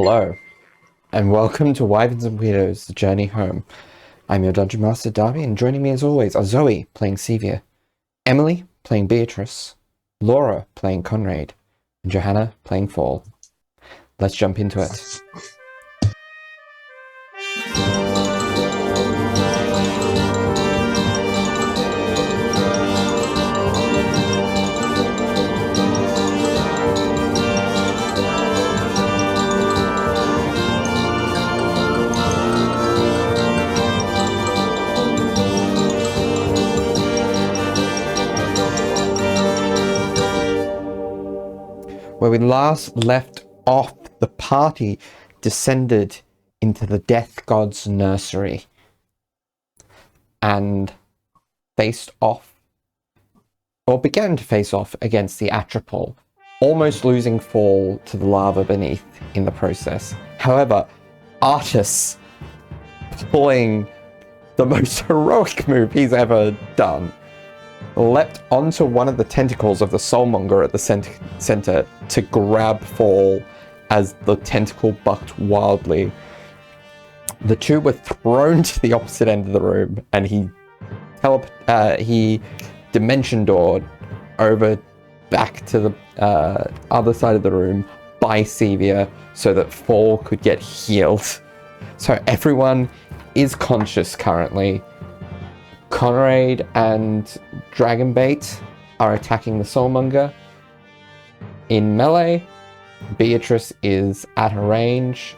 Hello, and welcome to Wyverns and Weirdos, The Journey Home. I'm your Dungeon Master, Darby, and joining me as always are Zoe, playing Sevia, Emily, playing Beatrice, Laura, playing Conrad, and Johanna, playing Fall. Let's jump into it. Where we last left off, the party descended into the Death God's nursery and faced off, or began to face off against the Atropol, almost losing Fall to the lava beneath in the process. However, Artis, pulling the most heroic move he's ever done, leapt onto one of the tentacles of the Monger at the center to grab Fall as the tentacle bucked wildly. The two were thrown to the opposite end of the room, and he dimension doored over back to the other side of the room by Sevia so that Fall could get healed. So everyone is conscious currently. Conrad and Dragonbait are attacking the Soulmonger in melee. Beatrice is at a range.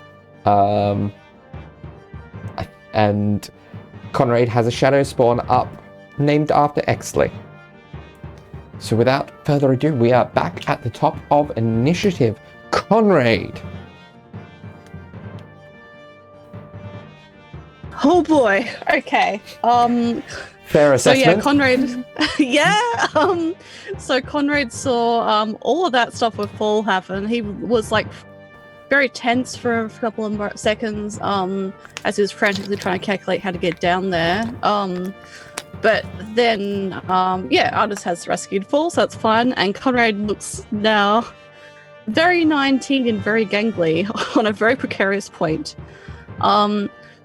And Conrad has a shadow spawn up named after Exley. So without further ado, we are back at the top of initiative. Conrad! Oh boy. Okay. Fair assessment. So yeah, Conrad. So Conrad saw all of that stuff with Fall happen. He was like very tense for a couple of seconds as he was frantically trying to calculate how to get down there. But then Artis has rescued Fall, so that's fine. And Conrad looks now very 19 and very gangly on a very precarious point.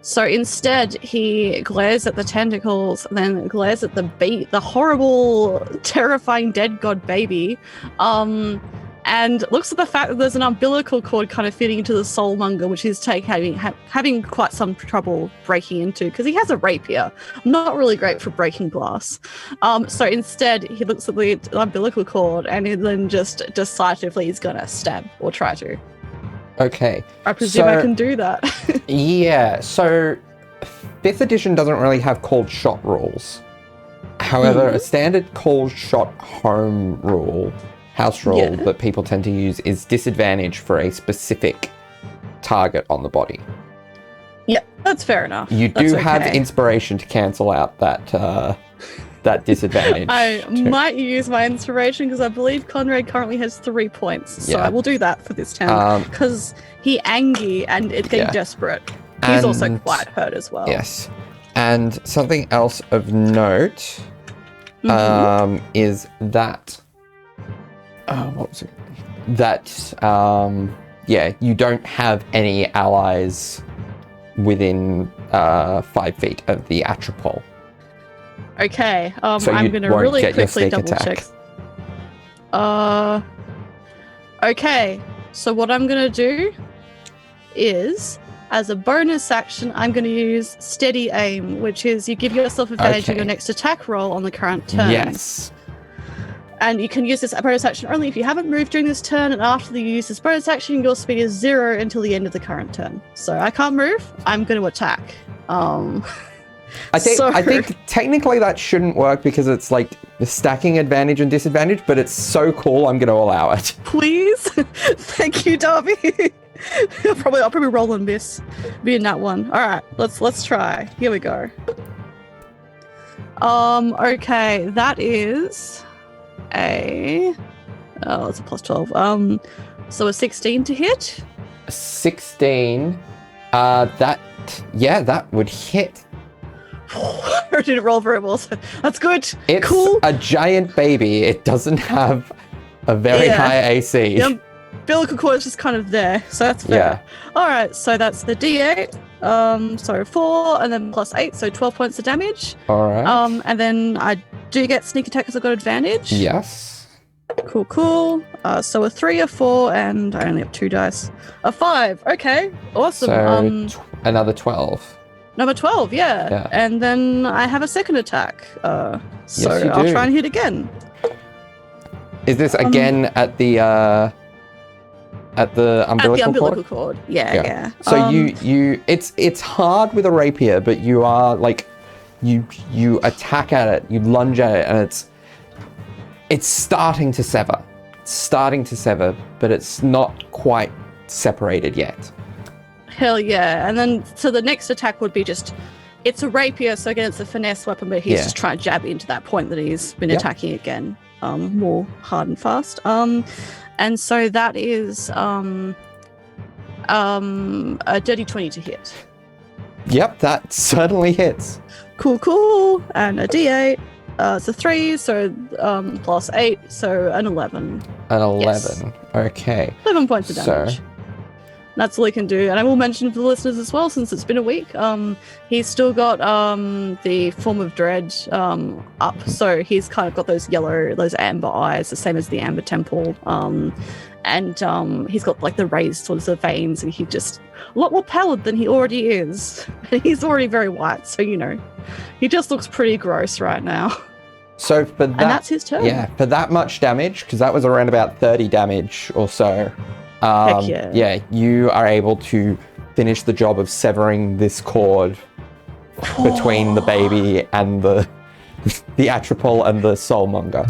So instead, he glares at the tentacles, then glares at the horrible, terrifying dead god baby, and looks at the fact that there's an umbilical cord kind of fitting into the Soulmonger, which he's having quite some trouble breaking into because he has a rapier. Not really great for breaking glass. So instead, he looks at the umbilical cord and then just decisively is going to stab or try to. Okay. I presume I can do that. Yeah, so 5th edition doesn't really have cold shot rules. However, a standard cold shot house rule that people tend to use is disadvantage for a specific target on the body. Yeah, that's fair enough. You do have inspiration to cancel out that disadvantage. I might use my inspiration because I believe Conrad currently has 3 points. So I will do that for this turn because he's angry and it's getting desperate. He's also quite hurt as well. Yes. And something else of note is that what was it? That you don't have any allies within 5 feet of the Atropol. Okay, so I'm going to really quickly double check. Okay, so what I'm going to do is, as a bonus action, I'm going to use steady aim, which is you give yourself advantage on your next attack roll on the current turn. Yes. And you can use this bonus action only if you haven't moved during this turn, and after you use this bonus action, your speed is 0 until the end of the current turn. So I can't move, I'm going to attack. I think technically that shouldn't work because it's like stacking advantage and disadvantage, but it's so cool I'm going to allow it. Please? Thank you, Darby. I'll probably roll and miss being that one. All right, let's try. Here we go. Okay, that is it's a plus 12. So a 16 to hit. 16. That would hit. I didn't roll very well, so that's good. It's cool. a giant baby. It doesn't have a very high AC. umbilical cord is just kind of there, so that's fair. Yeah. All right, so that's the D8. So 4 and then plus 8, so 12 points of damage. All right. And then I do get sneak attack because I've got advantage. Yes. Cool. So a 3, a 4, and I only have 2 dice. A 5. Okay, awesome. So another 12. Number 12, Yeah. And then I have a second attack. So Yes, you I'll do. try and hit again. Is this again at the umbilical cord? Yeah. So you it's hard with a rapier, but you are like you attack at it, you lunge at it, and it's starting to sever. But it's not quite separated yet. Hell yeah. And then so the next attack would be it's a rapier, so again it's a finesse weapon, but he's just trying to jab into that point that he's been attacking again. More hard and fast. And so that is a dirty 20 to hit. Yep, that certainly hits. Cool. And a D8. It's a 3, so plus 8, so an 11. An 11. Yes. Okay. 11 points of damage. So That's all he can do. And I will mention for the listeners as well, since it's been a week, he's still got the Form of Dread up. So he's kind of got those amber eyes, the same as the Amber Temple. And he's got like the raised sorts of veins, and he's just a lot more pallid than he already is. And he's already very white, so he just looks pretty gross right now. So for that, and that's his turn. Yeah, for that much damage, because that was around about 30 damage or so. Heck yeah. Yeah, you are able to finish the job of severing this cord between the baby and the Atropol and the Monger.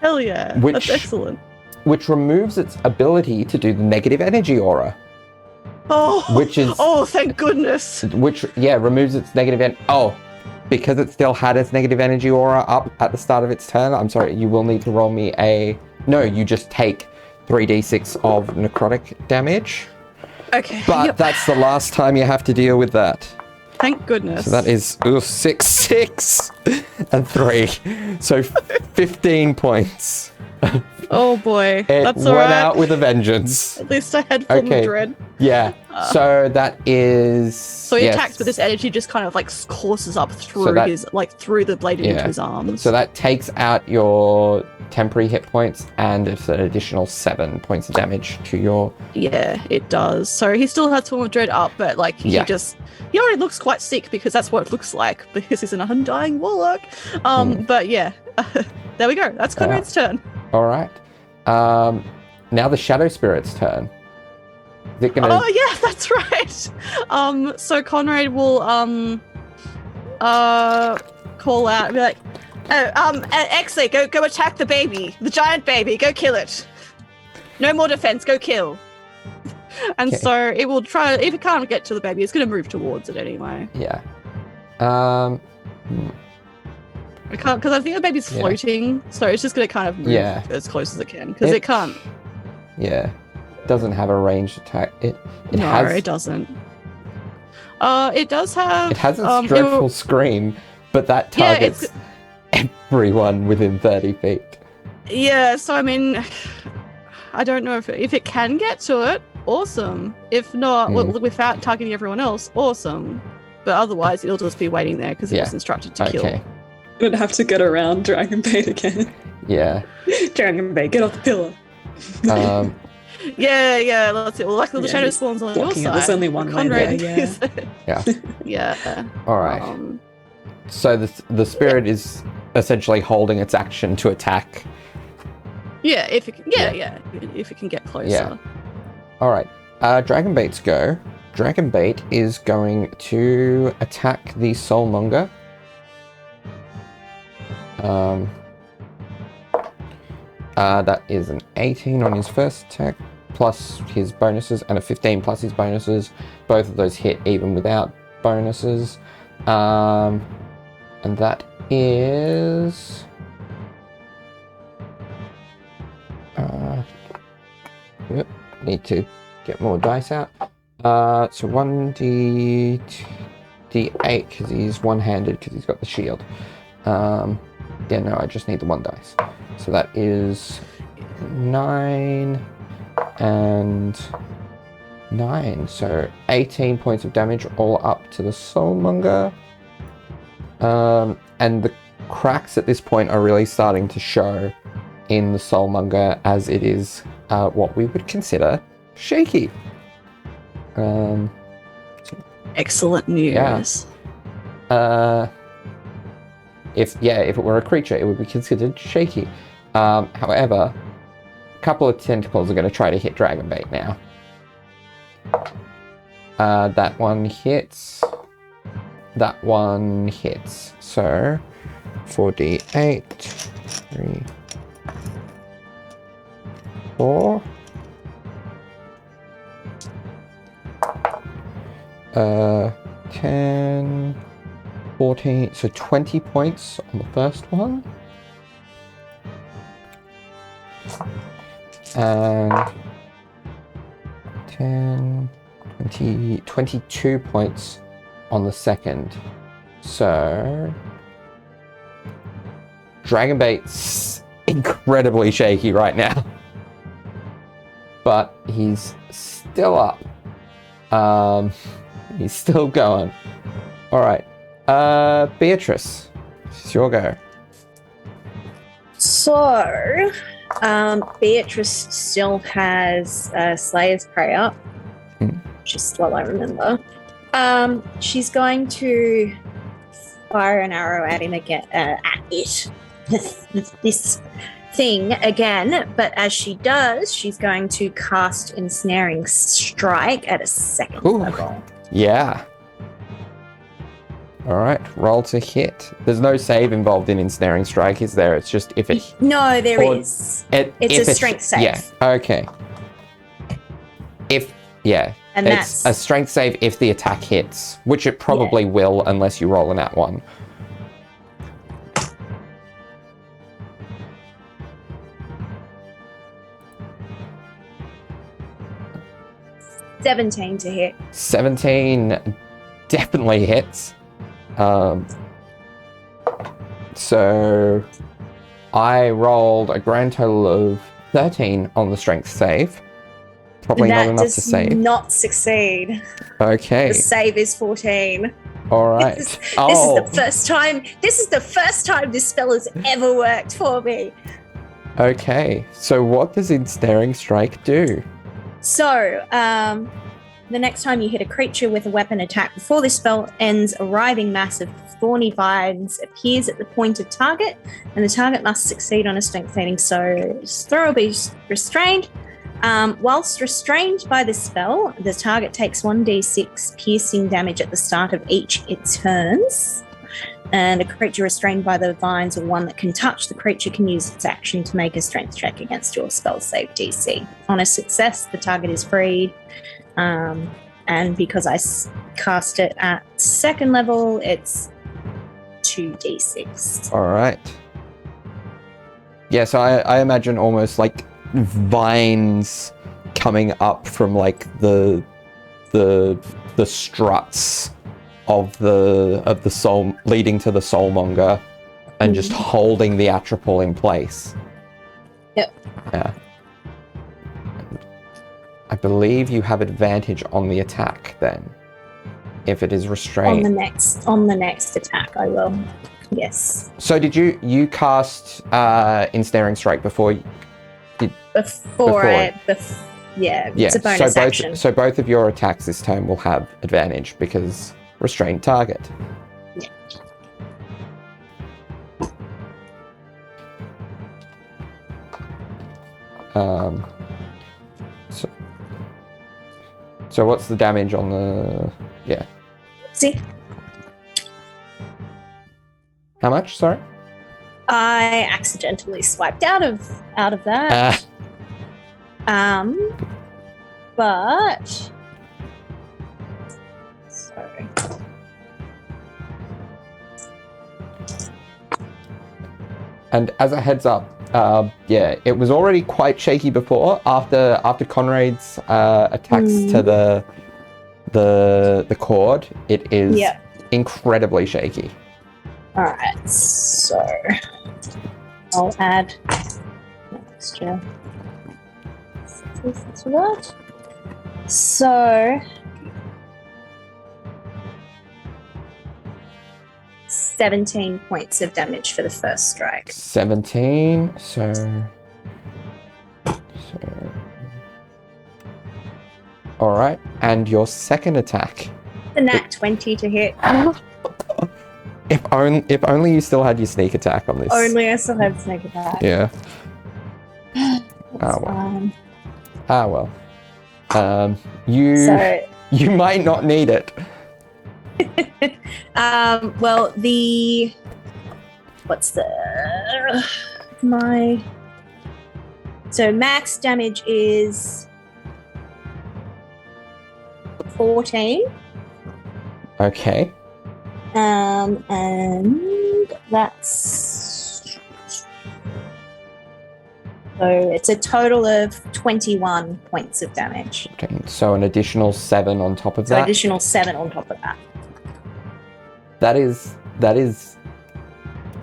Hell yeah, that's excellent. Which removes its ability to do the negative energy aura. Oh, thank goodness. Which removes its negative because it still had its negative energy aura up at the start of its turn. I'm sorry, you will need to roll me you just take 3d6 of necrotic damage. Okay. But that's the last time you have to deal with that. Thank goodness. So that is 6 and 3. So 15 points. Oh boy. That's went all right. out with a vengeance. At least I had Form of Dread. Yeah. So that is. So he attacks, but this energy just kind of like courses up through through the blade into his arms. So that takes out your temporary hit points, and it's an additional 7 points of damage to your. Yeah, it does. So he still has Form of Dread up, but he already looks quite sick because that's what it looks like because he's an undying warlock. But yeah, there we go. That's Conrad's turn. All right. Now the Shadow Spirit's turn. Is it gonna... Oh yeah, that's right. So Conrad will call out and be like, Exley, go attack the baby, the giant baby, go kill it. No more defense, go kill. And so it will try. If it can't get to the baby, it's going to move towards it anyway. Yeah. I can't, because I think the baby's floating, so it's just going to kind of move as close as it can, because it can't. Yeah. Doesn't have a ranged attack. It doesn't. It does have. It has a dreadful scream, but that targets everyone within 30 feet. Yeah, so I mean, I don't know if it can get to it. Awesome. If not, without targeting everyone else, awesome. But otherwise, it'll just be waiting there because it was instructed to kill. Would have to get around Dragonbait again. Yeah. Dragonbait, get off the pillar. Yeah, let's see. Well, luckily the shadow spawns on your side. There's only one way there, yeah. All right. So the spirit is essentially holding its action to attack. Yeah, if it can get closer. Yeah. All right. Dragonbait's go. Dragonbait is going to attack the Soulmonger. That is an 18 on his first attack, plus his bonuses, and a 15 plus his bonuses. Both of those hit even without bonuses. And that is... need to get more dice out. So 1d8, because he's one-handed, because he's got the shield. I just need the 1 dice. So that is 9 and 9. So 18 points of damage all up to the Soulmonger. And the cracks at this point are really starting to show in the Soulmonger, as it is what we would consider shaky. Excellent news. If it were a creature, it would be considered shaky. However, a couple of tentacles are going to try to hit Dragonbait now. That one hits. That one hits. So 4d8, 3, 4. 10, 14, so 20 points on the first one. And 10, 20, 22 points on the second. So Dragonbait's incredibly shaky right now. But he's still up. He's still going. Alright. Beatrice, it's your go. So, Beatrice still has Slayer's Prey up, which is what I remember. She's going to fire an arrow at him again, this thing again, but as she does, she's going to cast Ensnaring Strike at a second level. Yeah. Alright, roll to hit. There's no save involved in Ensnaring Strike, is there? It's just if it... No, there is. It's a strength save. Yeah, okay. And it's that's a strength save if the attack hits, which it probably will unless you roll an at one. $17 to hit. 17 definitely hits. So I rolled a grand total of 13 on the strength save. Probably not enough to save. That does not succeed. Okay. The save is 14. All right. This is the first time. This is the first time this spell has ever worked for me. Okay. So what does Ensnaring Strike do? So, the next time you hit a creature with a weapon attack before this spell ends, a writhing mass of thorny vines appears at the pointed target, and the target must succeed on a strength saving, so throw will be restrained. Whilst restrained by the spell, the target takes 1d6 piercing damage at the start of each its turns. And a creature restrained by the vines or one that can touch the creature can use its action to make a strength check against your spell save DC. On a success, the target is freed. And because I cast it at second level, it's 2d6. All right. Yeah, so I imagine almost like vines coming up from like the struts of the soul, leading to the Soulmonger, and just holding the Atropol in place. Yep. Yeah. I believe you have advantage on the attack then, if it is restrained. On the next attack, I will. Yes. So did you cast Ensnaring Strike before? Before. It's a bonus action. So both of your attacks this turn will have advantage because restrained target. Yeah. So what's the damage on the... Yeah. See? How much, sorry? I accidentally swiped out of that. But... Sorry. And as a heads up, it was already quite shaky before. After Conrad's attacks to the cord, it is incredibly shaky. All right, so I'll add an extra That's what? So 17 points of damage for the first strike. 17. So all right, and your second attack. The nat 20 to hit. If only you still had your sneak attack on this. Only I still have sneak attack. Yeah. That's well. fine. You might not need it. Well, so max damage is 14. Okay. And that's so it's a total of 21 points of damage. So an additional 7 on top of So that. additional 7 on top of that. That is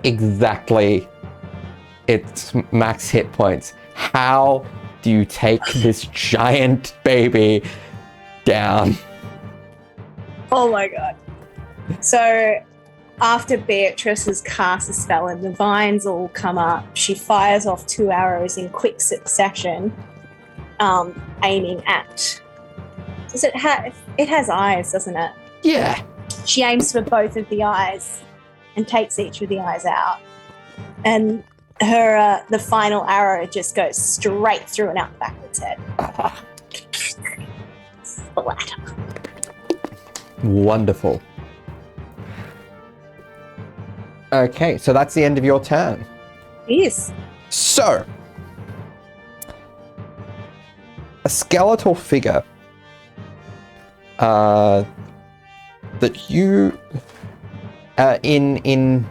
exactly its max hit points. How do you take this giant baby down? Oh my god. So after Beatrice has cast a spell and the vines all come up, she fires off 2 arrows in quick succession, aiming at... it has eyes, doesn't it? Yeah. She aims for both of the eyes and takes each of the eyes out. And her the final arrow just goes straight through and out the back of its head. Splatter. Wonderful. Okay, so that's the end of your turn. Yes. So, a skeletal figure that you in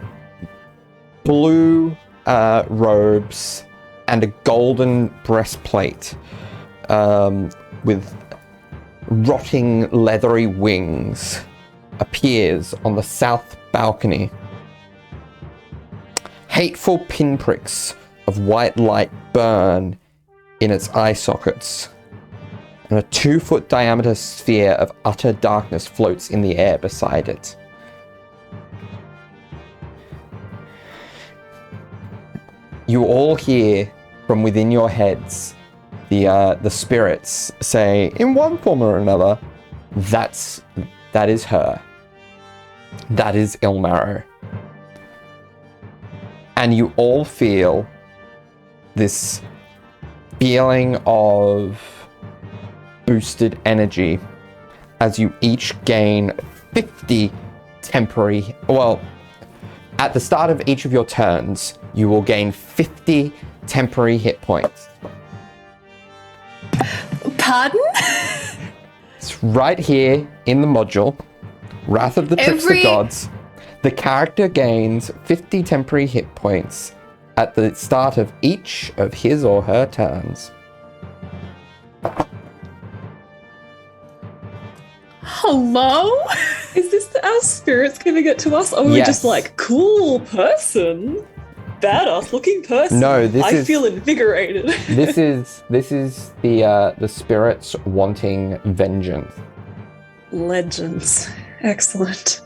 blue robes and a golden breastplate with rotting leathery wings appears on the south balcony. Hateful pinpricks of white light burn in its eye sockets, and a 2-foot diameter sphere of utter darkness floats in the air beside it. You all hear from within your heads the spirits say, in one form or another, that is her. That is 𝗖𝗦𝗧. And you all feel this feeling of boosted energy as you each gain 50 temporary... Well, at the start of each of your turns, you will gain 50 temporary hit points. Pardon? It's right here in the module, Wrath of the Trickster Gods. The character gains 50 temporary hit points at the start of each of his or her turns. Hello? Is this our spirits giving it to us? Or are we Yes. just like, cool person? Badass looking person? No, this I is- feel invigorated. This is the spirits wanting vengeance. Legends. Excellent.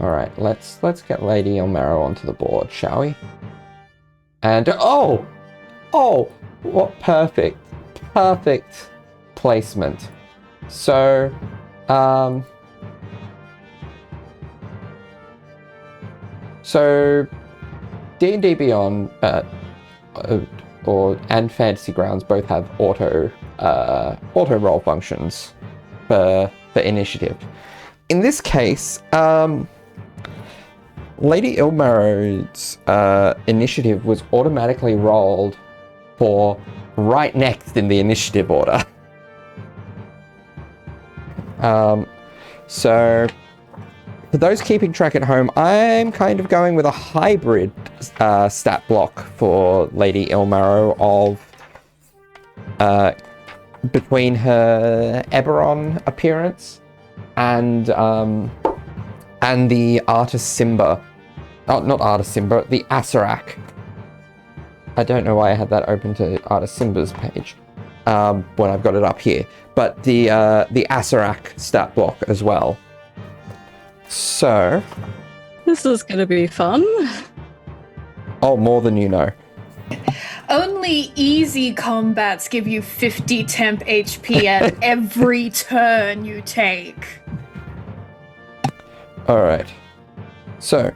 All right, let's get Lady 𝗖𝗦𝗧 onto the board, shall we? And oh, what perfect placement. So, D&D Beyond and Fantasy Grounds both have auto roll functions for initiative. In this case, Lady 𝗖𝗦𝗧's initiative was automatically rolled for right next in the initiative order. So, for those keeping track at home, I'm kind of going with a hybrid stat block for Lady 𝗖𝗦𝗧 of between her Eberron appearance and the Artis Simba. Oh, not Artis Simba, the Asarak I don't know why I had that open to Artist Simba's page when I've got it up here. But the Acererak stat block as well. So... This is going to be fun. Oh, more than you know. Only easy combats give you 50 temp HP at every turn you take. Alright. So,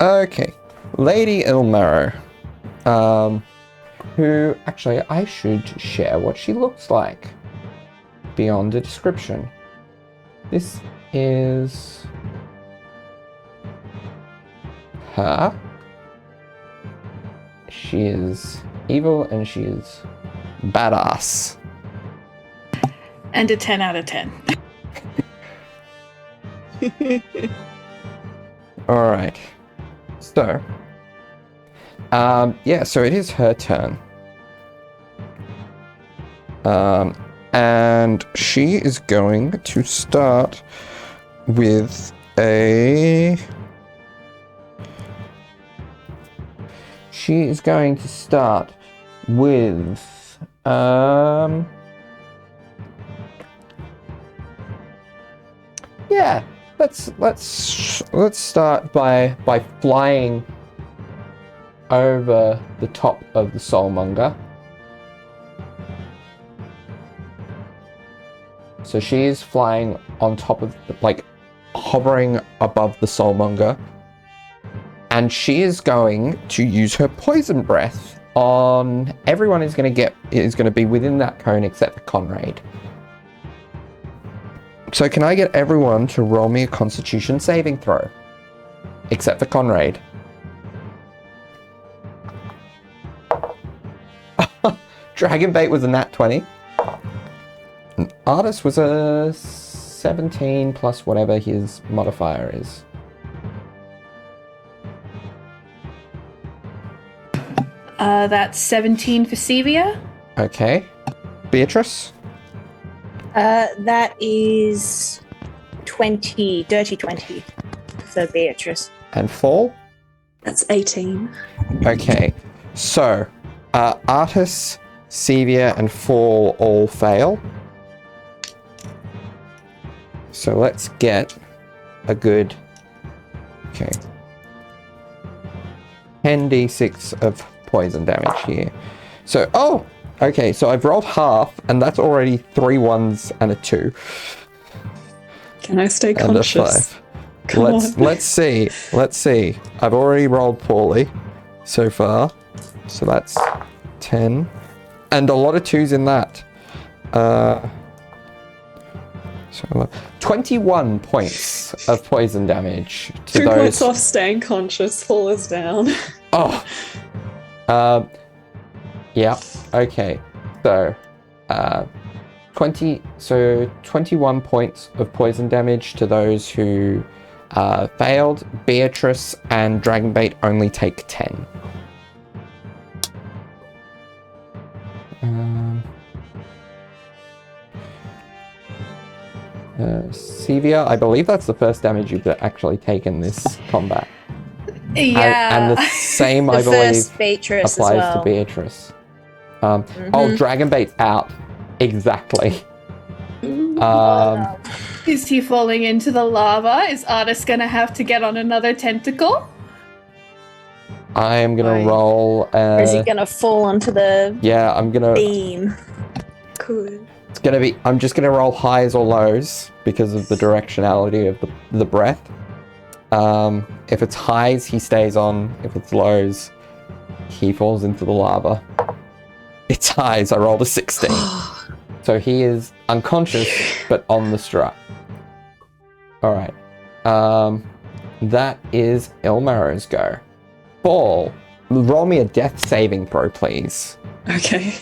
okay. Lady Ilmaro. Who, actually, I should share what she looks like. Beyond a description. This is... her. She is evil and she is badass. And a 10 out of 10. Alright. So. Yeah, so it is her turn. And she is going to start with a... She is going to start with yeah, let's start by flying over the top of the Soulmonger. So she is flying on top of like hovering above the Soulmonger. And she is going to use her poison breath on everyone is going to be within that cone except for Conrad. So can I get everyone to roll me a Constitution saving throw? Except for Conrad. Dragonbait was a nat 20. And Artist was a 17 plus whatever his modifier is. That's 17 for Sevia. Okay. Beatrice? That is 20, dirty 20 for Beatrice. And Fall? That's 18. Okay. So, Artis, Sevia, and Fall all fail. So let's get a good... Okay. 10d6 of poison damage here. So, oh! Okay, so I've rolled half, and that's already 3 1s and a 2. Can I stay And a conscious? 5. Let's see. Let's see. I've already rolled poorly so far. So that's 10. And a lot of 2s in that. So 21 points of poison damage to 2 those. points off staying conscious, fall is down. Oh. Yeah. Okay. So, 21 points of poison damage to those who failed. Beatrice and Dragonbait only take 10. Sevia, I believe that's the first damage you've actually taken this combat. Yeah. And the same, The I believe, first Beatrice applies as well. to Beatrice. Oh, Dragonbait's out. Exactly. Is he falling into the lava? Is Artis gonna have to get on another tentacle? I am gonna roll. Or is he gonna fall onto the Yeah, I'm gonna. beam? Cool. It's gonna be. I'm just gonna roll highs or lows because of the directionality of the breath. If it's highs, he stays on. If it's lows, he falls into the lava. It's highs. I rolled a 16. So he is unconscious, but on the strut. All right. That is Ilmaro's go. Ball, roll me a death saving throw, please. Okay.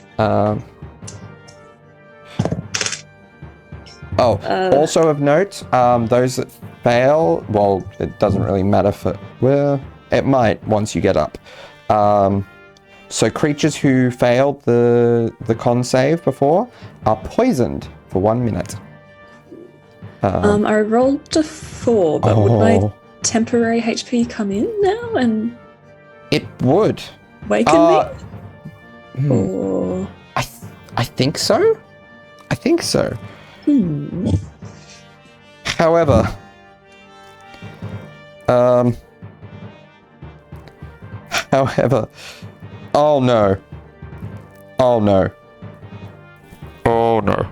Also of note, those that fail, well, it doesn't really matter for, well, it might once you get up. So creatures who failed the con save before are poisoned for 1 minute. I rolled a 4, but would my temporary HP come in now and It would. waken me? Or I think so. I think so. However, oh no. Oh no. Oh no.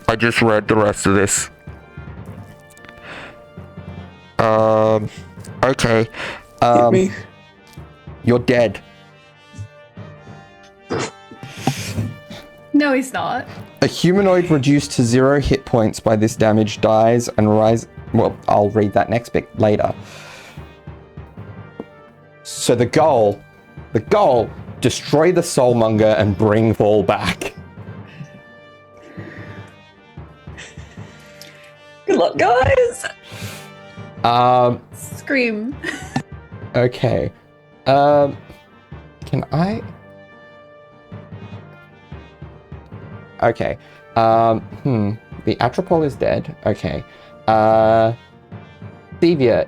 I just read the rest of this. Okay. Hit me. You're dead. No, he's not. A humanoid reduced to 0 hit points by this damage dies and rise. Well, I'll read that next bit later. So the goal, destroy the Soulmonger and bring Fall back. Good luck, guys. Scream. Okay. Can I? Okay. The Atropol is dead. Okay. Thevia,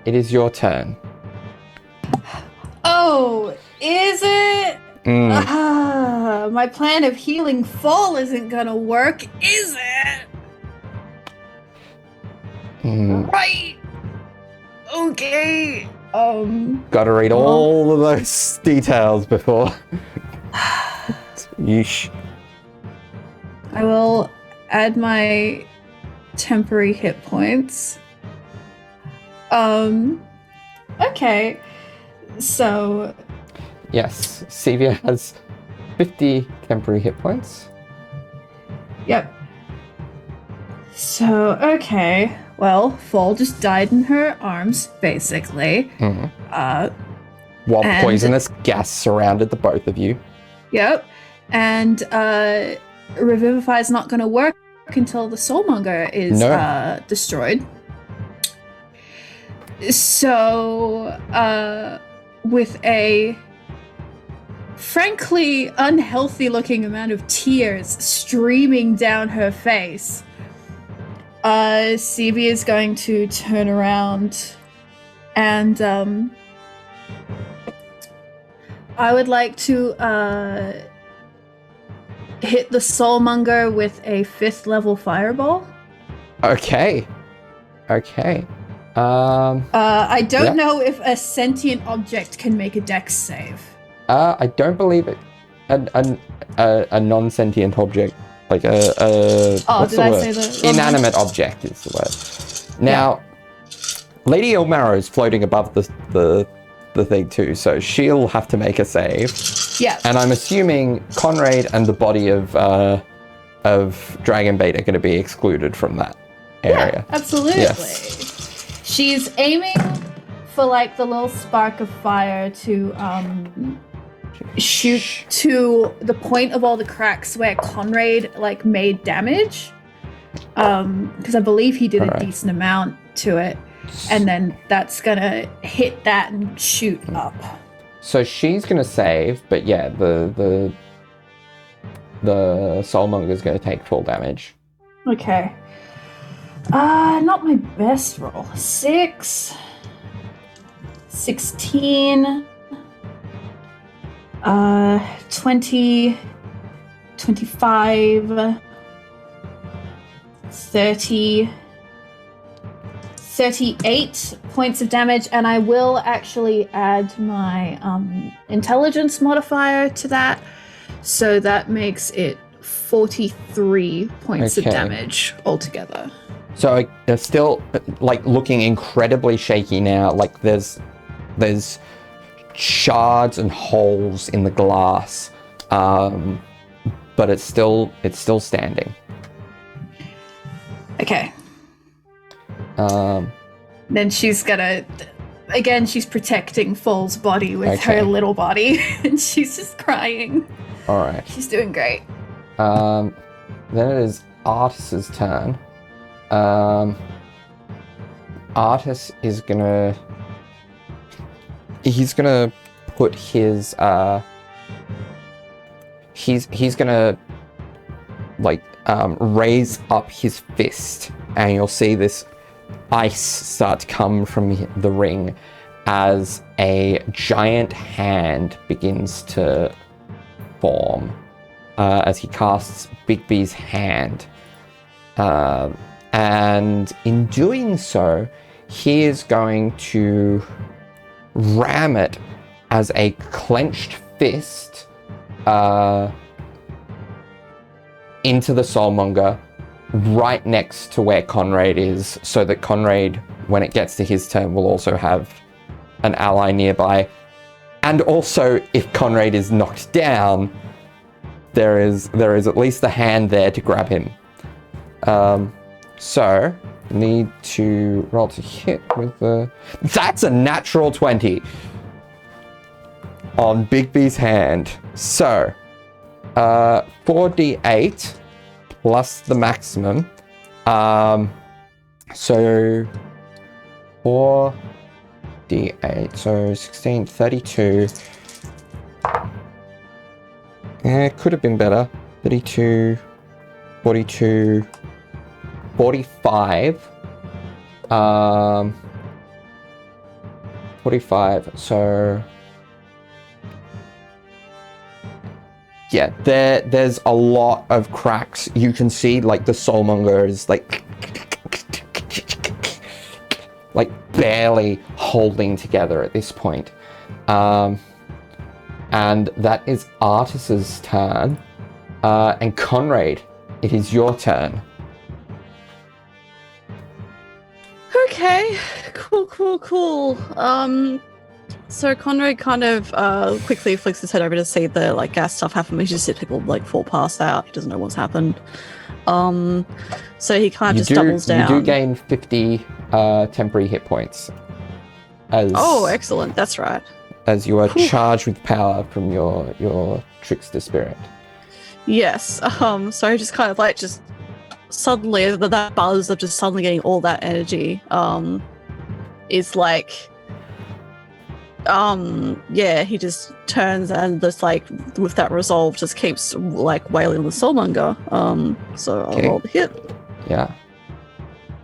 it is your turn. Oh, is it? My plan of healing Fall isn't gonna work, is it? Right. Okay. Gotta read all of those details before. Yeesh. I will add my temporary hit points. Okay. So Yes, Sevia has 50 temporary hit points. yep. So, okay. Well, Fall just died in her arms, basically. While And- poisonous gas surrounded the both of you. Yep. And Revivify is not going to work until the Soulmonger is destroyed. So, with a frankly unhealthy looking amount of tears streaming down her face, Sevia is going to turn around and I would like to hit the Soulmonger with a 5th level fireball. Okay. Okay. I don't Yeah. know if a sentient object can make a dex save. I don't believe it. A non-sentient object, like a what's did the I word? say the wrong Inanimate object is the word. Now, Lady Ilmarrow is floating above the thing too, so she'll have to make a save. Yeah. And I'm assuming Conrad and the body of Dragonbait are going to be excluded from that area. Yeah, absolutely. Yes. She's aiming for like the little spark of fire to shoot to the point of all the cracks where Conrad like made damage. Because I believe he did a decent amount to it. And then that's gonna hit that and shoot up. So she's gonna save, but yeah, the Soulmonger is gonna take full damage. Okay. Not my best roll. 6, 16, 20, 25, 30, 38 points of damage, and I will actually add my intelligence modifier to that, so that makes it 43 points of damage altogether. So they're still like looking incredibly shaky now. Like there's shards and holes in the glass, but it's still standing. Okay. Um, Then she's gonna, again, she's protecting Fall's body with her little body, and she's just crying. all right. She's doing great. Then it is Artis's turn. Artis is gonna. He's gonna put his. He's gonna like raise up his fist, and you'll see this ice start to come from the ring as a giant hand begins to form as he casts Bigby's hand. And in doing so, he is going to ram it as a clenched fist into the Soulmonger right next to where Conrad is, so that Conrad, when it gets to his turn, will also have an ally nearby. And also, if Conrad is knocked down, there is at least a hand there to grab him. So, need to roll to hit with the... That's a natural 20 on Bigby's hand. So, 4d8 plus the maximum. So, 4d8, so 16, 32. It could have been better. 32, 42... 45. 45. So yeah, there's a lot of cracks. You can see like the Soulmonger is like barely holding together at this point. And that is Artis's turn. And Conrad, it is your turn. Okay, cool. So Conrad kind of quickly flicks his head over to see the like gas stuff happen. He just sees people like fall past out. He doesn't know what's happened. So he kind of just doubles down. You do gain 50 temporary hit points. Oh, excellent! That's right. As you are charged with power from your trickster spirit. Yes. So he just kind of like just. Suddenly, that buzz of just suddenly getting all that energy is like, he just turns and just like with that resolve just keeps like wailing the Soulmonger. So I'll roll the hit. Yeah.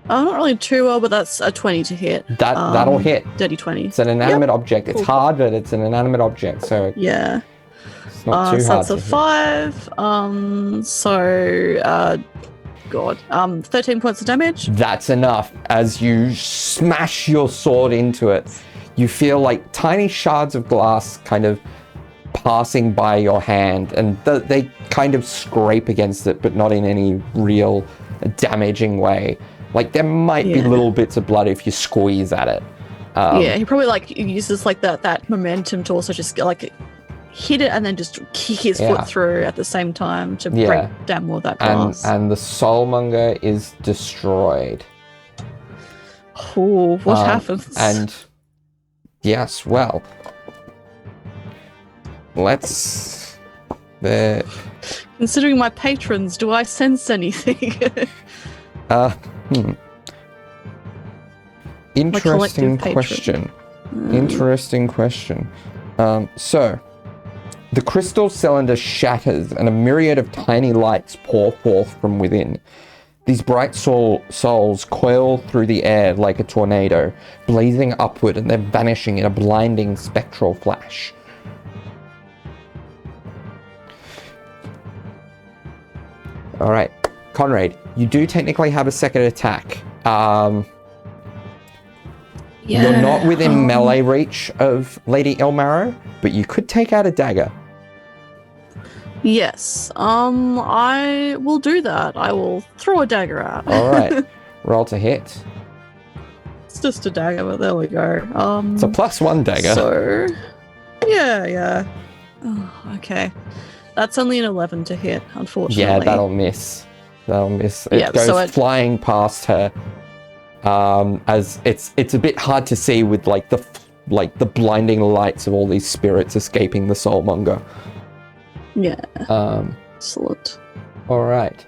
Not really too well, but that's a 20 to hit. That'll hit. Dirty 20. It's an inanimate object. It's hard, but it's an inanimate object, so yeah. It's not too hard. So that's a 5. 13 points of damage. That's enough. As you smash your sword into it, you feel like tiny shards of glass kind of passing by your hand, and they kind of scrape against it, but not in any real damaging way. Like there might be little bits of blood if you squeeze at it. He probably like uses like that momentum to also just like hit it and then just kick his foot through at the same time to break down more of that glass. And the Soulmonger is destroyed. Oh, what happens? And yes, well, let's... Considering my patrons, do I sense anything? Interesting question. Interesting question. So, the crystal cylinder shatters and a myriad of tiny lights pour forth from within. These bright souls coil through the air like a tornado, blazing upward and then vanishing in a blinding spectral flash. Alright, Conrad, you do technically have a second attack. You're not within melee reach of Lady Ilmarrow, but you could take out a dagger. Yes, I will do that. I will throw a dagger out. Alright, roll to hit. It's just a dagger, but there we go. It's a +1 dagger. So, yeah. Oh, okay. That's only an 11 to hit, unfortunately. Yeah, that'll miss. It goes flying past her. As it's a bit hard to see with like the blinding lights of all these spirits escaping the Soulmonger. Yeah. Excellent. All right.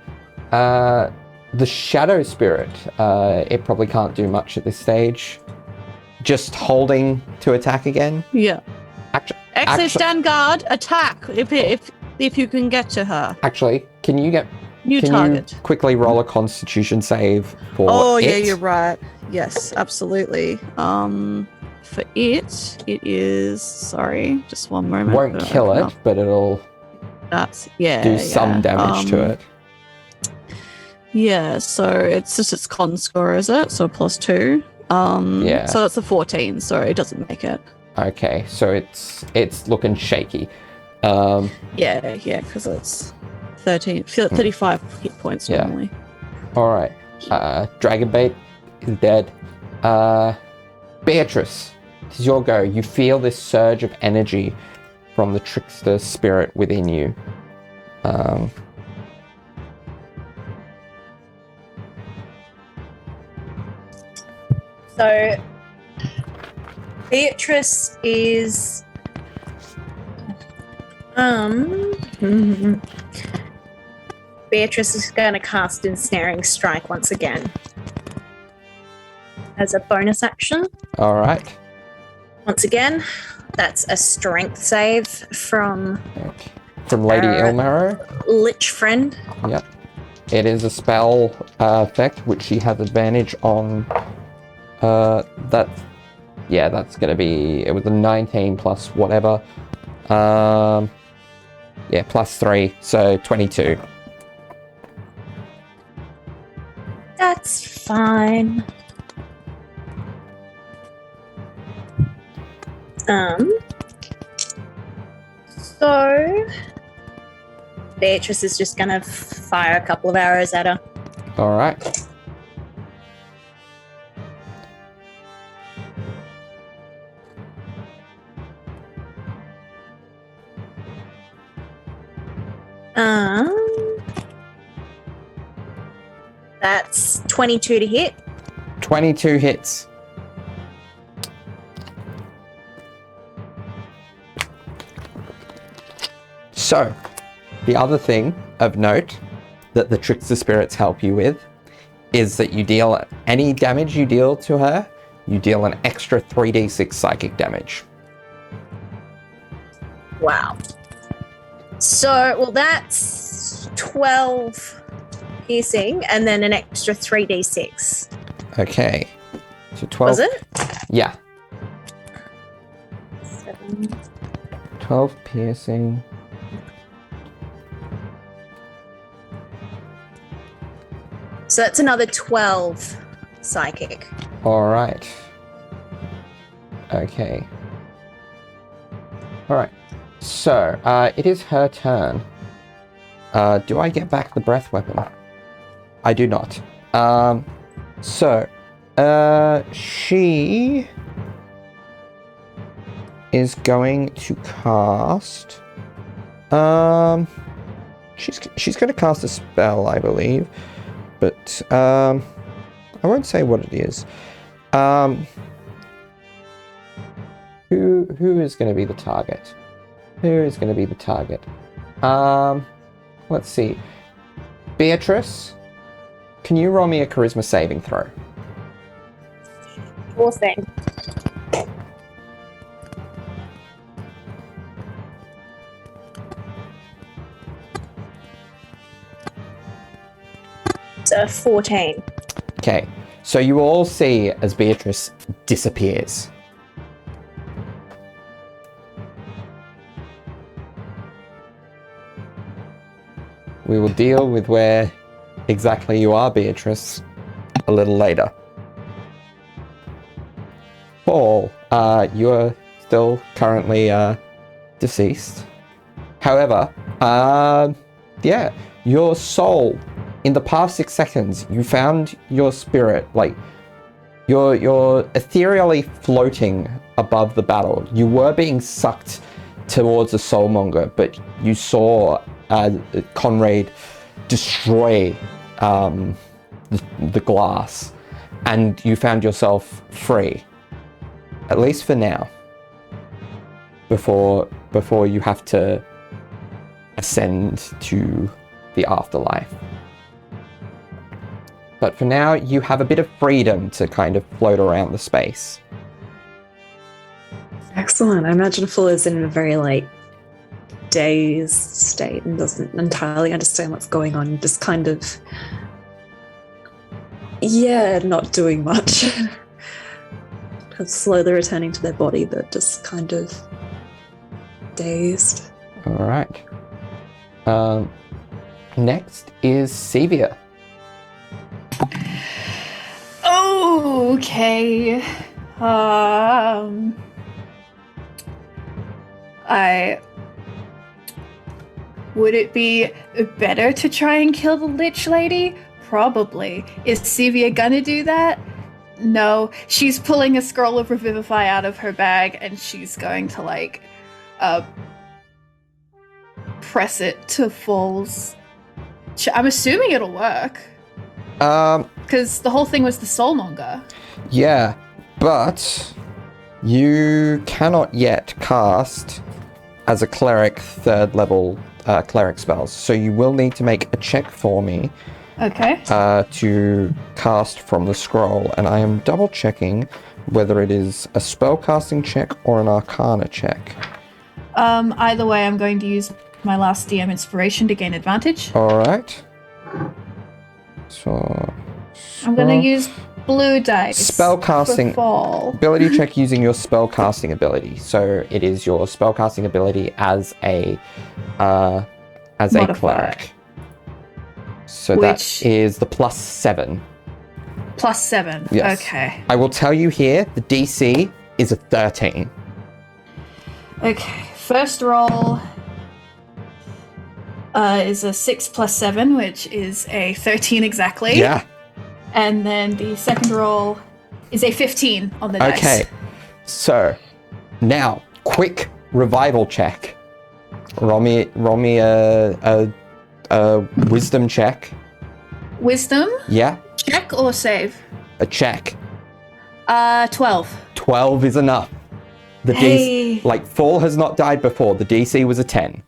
The shadow spirit. It probably can't do much at this stage. Just holding to attack again. Yeah. Exit stand guard. Attack if you can get to her. Actually, can you quickly roll a Constitution save for it? Yeah, you're right. Yes, absolutely. For it is... Sorry, just one moment. Won't kill it, but it'll That's yeah. do some damage to it. Yeah, so it's just its con score, is it? So +2. Yeah. So that's a 14, so it doesn't make it. Okay, so it's looking shaky. Yeah, because it's 35 hit points Yeah. normally. All right. Dragonbait is dead. Beatrice, it is your go. You feel this surge of energy from the trickster spirit within you. So Beatrice is Beatrice is going to cast Ensnaring Strike once again as a bonus action. All right. Once again, that's a strength save from Lady Ilmarrow. Lich Friend. Yep. It is a spell effect, which she has advantage on. That's going to be. It was a 19 plus whatever. +3, so 22. That's fine. So Beatrice is just gonna fire a couple of arrows at her. All right. That's 22 to hit. 22 hits. So, the other thing of note that the trickster spirits help you with is that you deal any damage you deal to her, you deal an extra 3d6 psychic damage. Wow. So, well, that's 12 piercing and then an extra 3d6. Okay. So 12. Was it? Yeah. 7. 12 piercing. So that's another 12 psychic. All right. Okay. All right. So, it is her turn. Do I get back the breath weapon? I do not. She is going to cast. She's going to cast a spell, I believe, but I won't say what it is. Who is going to be the target? Let's see. Beatrice, can you roll me a charisma saving throw? Sure thing. It's a 14. Okay, so you all see as Beatrice disappears. We will deal with where exactly you are, Beatrice, a little later. Paul, you're still currently deceased. However, your soul, in the past 6 seconds, you found your spirit, like, you're ethereally floating above the battle. You were being sucked towards the Soulmonger, but you saw Conrad destroy the glass, and you found yourself free, at least for now, before you have to ascend to the afterlife. But for now, you have a bit of freedom to kind of float around the space. Excellent. I imagine Full is in a very, dazed state and doesn't entirely understand what's going on. Just kind of, not doing much. Kind of slowly returning to their body, but just kind of dazed. All right. Next is Sevia. Okay. Would it be better to try and kill the Lich Lady? Probably. Is Sevia gonna do that? No. She's pulling a scroll of Revivify out of her bag and she's going to, like, press it to Fall's. I'm assuming it'll work. Because the whole thing was the Soulmonger. Yeah, but you cannot yet cast as a cleric 3rd level cleric spells. So you will need to make a check for me. Okay. To cast from the scroll, and I am double checking whether it is a spellcasting check or an arcana check. Either way, I'm going to use my last DM inspiration to gain advantage. Alright. So I'm going to use blue dice. Spellcasting for Fall. ability check using your spellcasting ability. So it is your spellcasting ability as a Modifier. cleric. So that is the +7. +7. Yes. Okay. I will tell you here, the DC is a 13. Okay. First roll is a 6 + 7, which is a 13 exactly. Yeah. And then the second roll is a 15 on the dice. Okay. So now, quick revival check. Roll me a wisdom check. Wisdom? Yeah. Check or save? A check. 12. 12 is enough. The Hey. DC, like, Fall has not died before. The DC was a 10.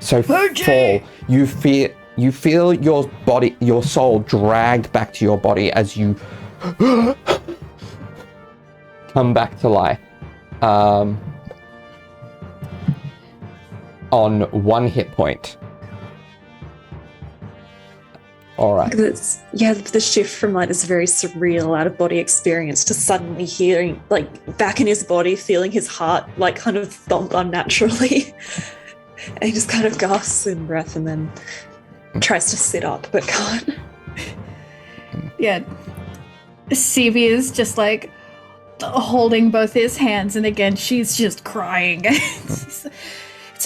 So Fall, you feel your body, your soul dragged back to your body as you come back to life. On 1 hit point. All right. The shift from like this very surreal out of body experience to suddenly hearing, like, back in his body, feeling his heart like kind of thump unnaturally. And he just kind of gasps in breath and then tries to sit up but can't. Yeah. Sevia's just like holding both his hands, and again she's just crying. It's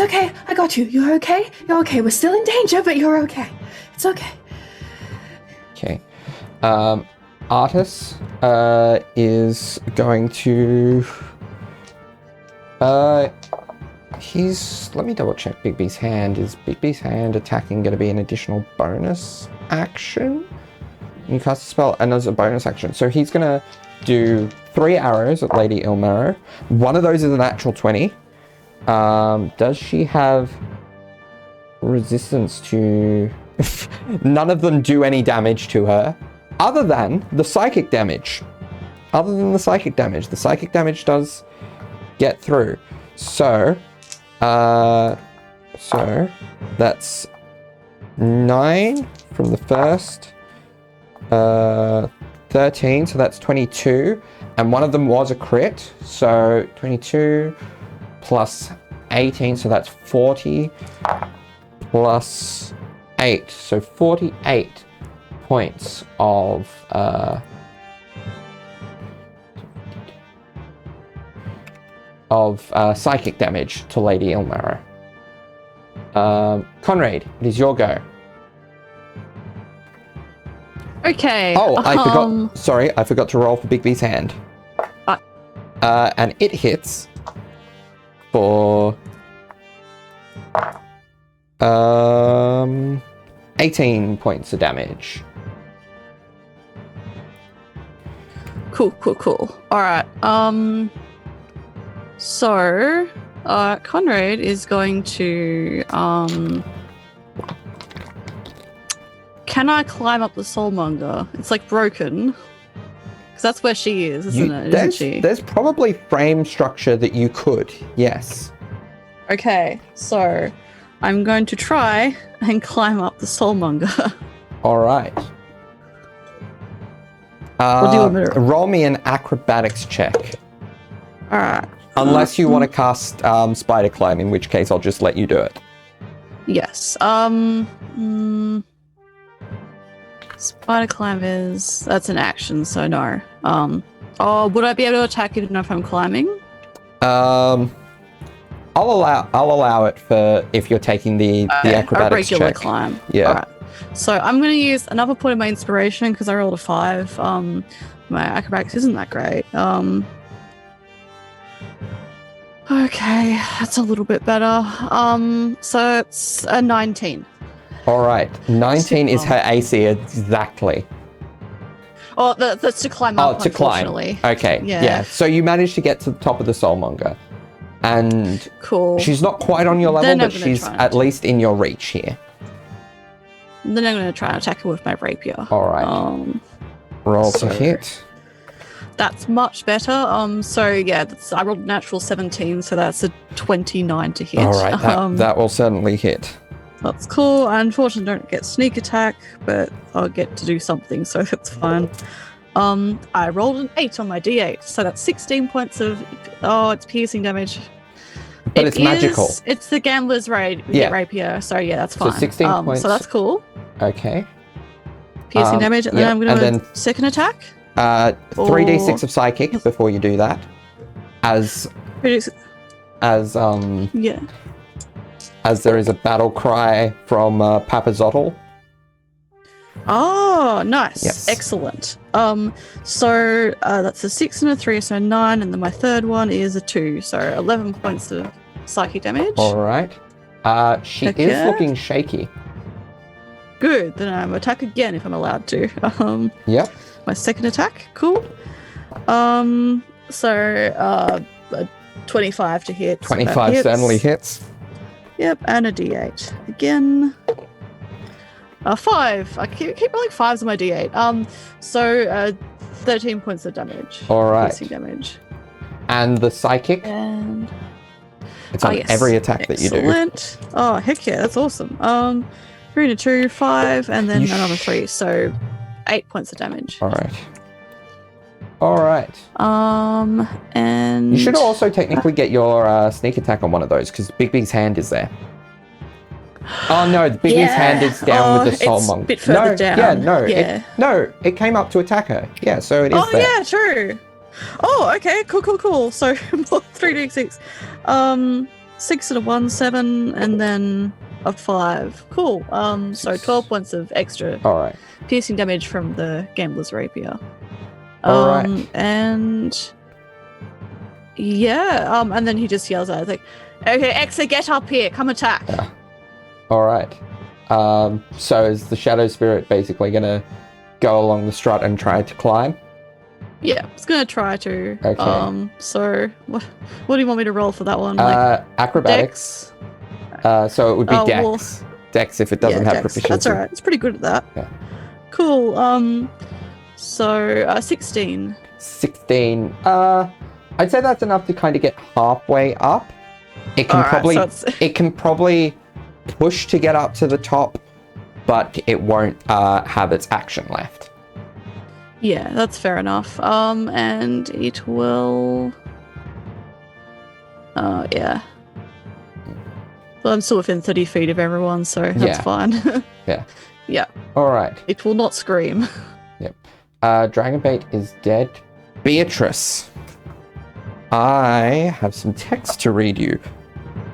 okay, I got you. You're okay? You're okay. We're still in danger, but you're okay. It's okay. Okay. Artis is going to let me double check Bigby's hand. Is Bigby's hand attacking going to be an additional bonus action? You cast a spell and there's a bonus action. So he's going to do 3 arrows at Lady 𝗖𝗦. One of those is a natural 20. Does she have resistance to... None of them do any damage to her, other than the psychic damage. The psychic damage does get through. So that's 9 from the first, 13, so that's 22, and one of them was a crit, so 22 plus 18, so that's 40 plus 8, so 48 points of psychic damage to Lady 𝗖𝗦. Conrad, it is your go. Okay. Oh, I forgot. Sorry, I forgot to roll for Bigby's hand. And it hits for 18 points of damage. Cool. All right. So, Conrad is going to, can I climb up the Soulmonger? It's like broken. Because that's where she is, isn't she? There's probably frame structure that you could, yes. Okay, so I'm going to try and climb up the Soulmonger. All right. What do you want me to... Roll me an acrobatics check. All right. Unless you want to cast Spider Climb, in which case I'll just let you do it. Yes. Spider Climb that's an action, so no. Would I be able to attack even if I'm climbing? I'll allow it for if you're taking the acrobatics a regular check. climb. Yeah. All right. So I'm going to use another point of my inspiration because I rolled a 5. My acrobatics isn't that great. Okay, that's a little bit better. So it's a 19. All right, 19 is her AC exactly. Oh, that's to climb up, to climb. unfortunately. Okay, yeah. So you managed to get to the top of the Soulmonger. And cool. She's not quite on your level, Then but she's at least in your reach here. Then I'm going to try and attack her with my rapier. All right. Roll to hit. That's much better. So yeah, I rolled a natural 17, so that's a 29 to hit. All right, that will certainly hit. That's cool. I unfortunately don't get sneak attack, but I'll get to do something, so that's fine. I rolled an 8 on my d8, so that's 16 points of... Oh, it's piercing damage. But it's magical. It's the gambler's rapier, so yeah, that's fine. So 16 points. So that's cool. Okay. Piercing damage, and then I'm going to second attack. 3d6 of psychic before you do that. As there is a battle cry from Papa Zottel. Oh, nice. Yes. Excellent. So that's a 6 and a 3, so 9, and then my third one is a 2, so 11 points of psychic damage. All right. She is looking shaky. Good. Then I'm attack again if I'm allowed to. Yep. My second attack. Cool. So 25 to hit. 25 certainly hits. Yep, and a d8 again. 5. I keep rolling 5s on my d8. So 13 points of damage. All right. Piercing damage. And the psychic? And it's on every attack that you do. Excellent. Oh, heck yeah, that's awesome. 3 and a 2, 5, and then another 3. So 8 points of damage. All right. All right. And you should also technically get your sneak attack on one of those because Big B's hand is there. Oh no, the Big B's hand is down with the Soulmonger. It's a bit further down. It came up to attack her. Yeah, so it is there. Oh yeah, true. Oh, okay, cool. So 3d6. 6 and a 1, 7, and then a 5. Cool. So 12 points of extra piercing damage from the gambler's rapier. All right. And yeah, and then he just yells out, like, okay, Exa, get up here, come attack. Yeah. All right. So is the shadow spirit basically gonna go along the strut and try to climb? Yeah, it's gonna try to. Okay. So what do you want me to roll for that one? Acrobatics. Dex? So it would be Dex. Dex if it doesn't have proficiency. That's all right. It's pretty good at that. Yeah. Cool. So 16. 16. I'd say that's enough to kind of get halfway up. It can it can probably push to get up to the top, but it won't have its action left. Yeah, that's fair enough. And it will. Yeah. Well, I'm still within 30 feet of everyone, so that's fine. Yeah. Yeah. All right. It will not scream. Yep. Dragonbait is dead. Beatrice. I have some text to read you.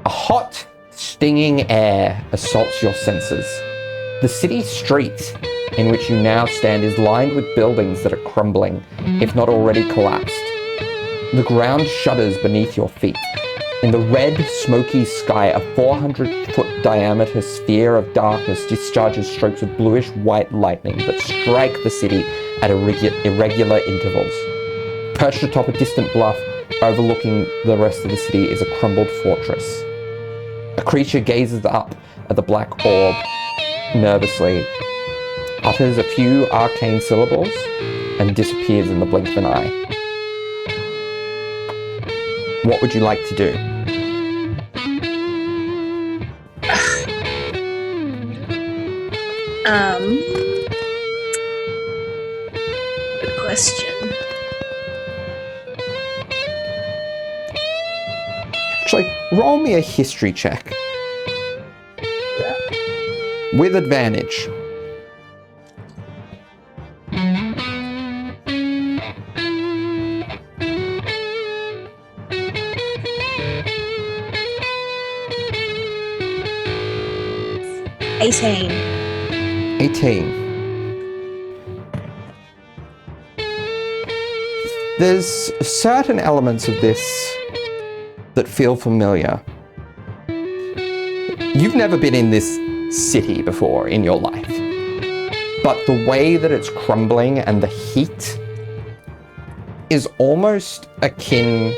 A hot, stinging air assaults your senses. The city street in which you now stand is lined with buildings that are crumbling, if not already collapsed. The ground shudders beneath your feet. In the red, smoky sky, a 400-foot diameter sphere of darkness discharges strokes of bluish-white lightning that strike the city at irregular intervals. Perched atop a distant bluff overlooking the rest of the city is a crumbled fortress. A creature gazes up at the black orb nervously, utters a few arcane syllables, and disappears in the blink of an eye. What would you like to do? Good question. roll me a history check. With advantage. $18. 18. There's certain elements of this that feel familiar. You've never been in this city before in your life, but the way that it's crumbling and the heat is almost akin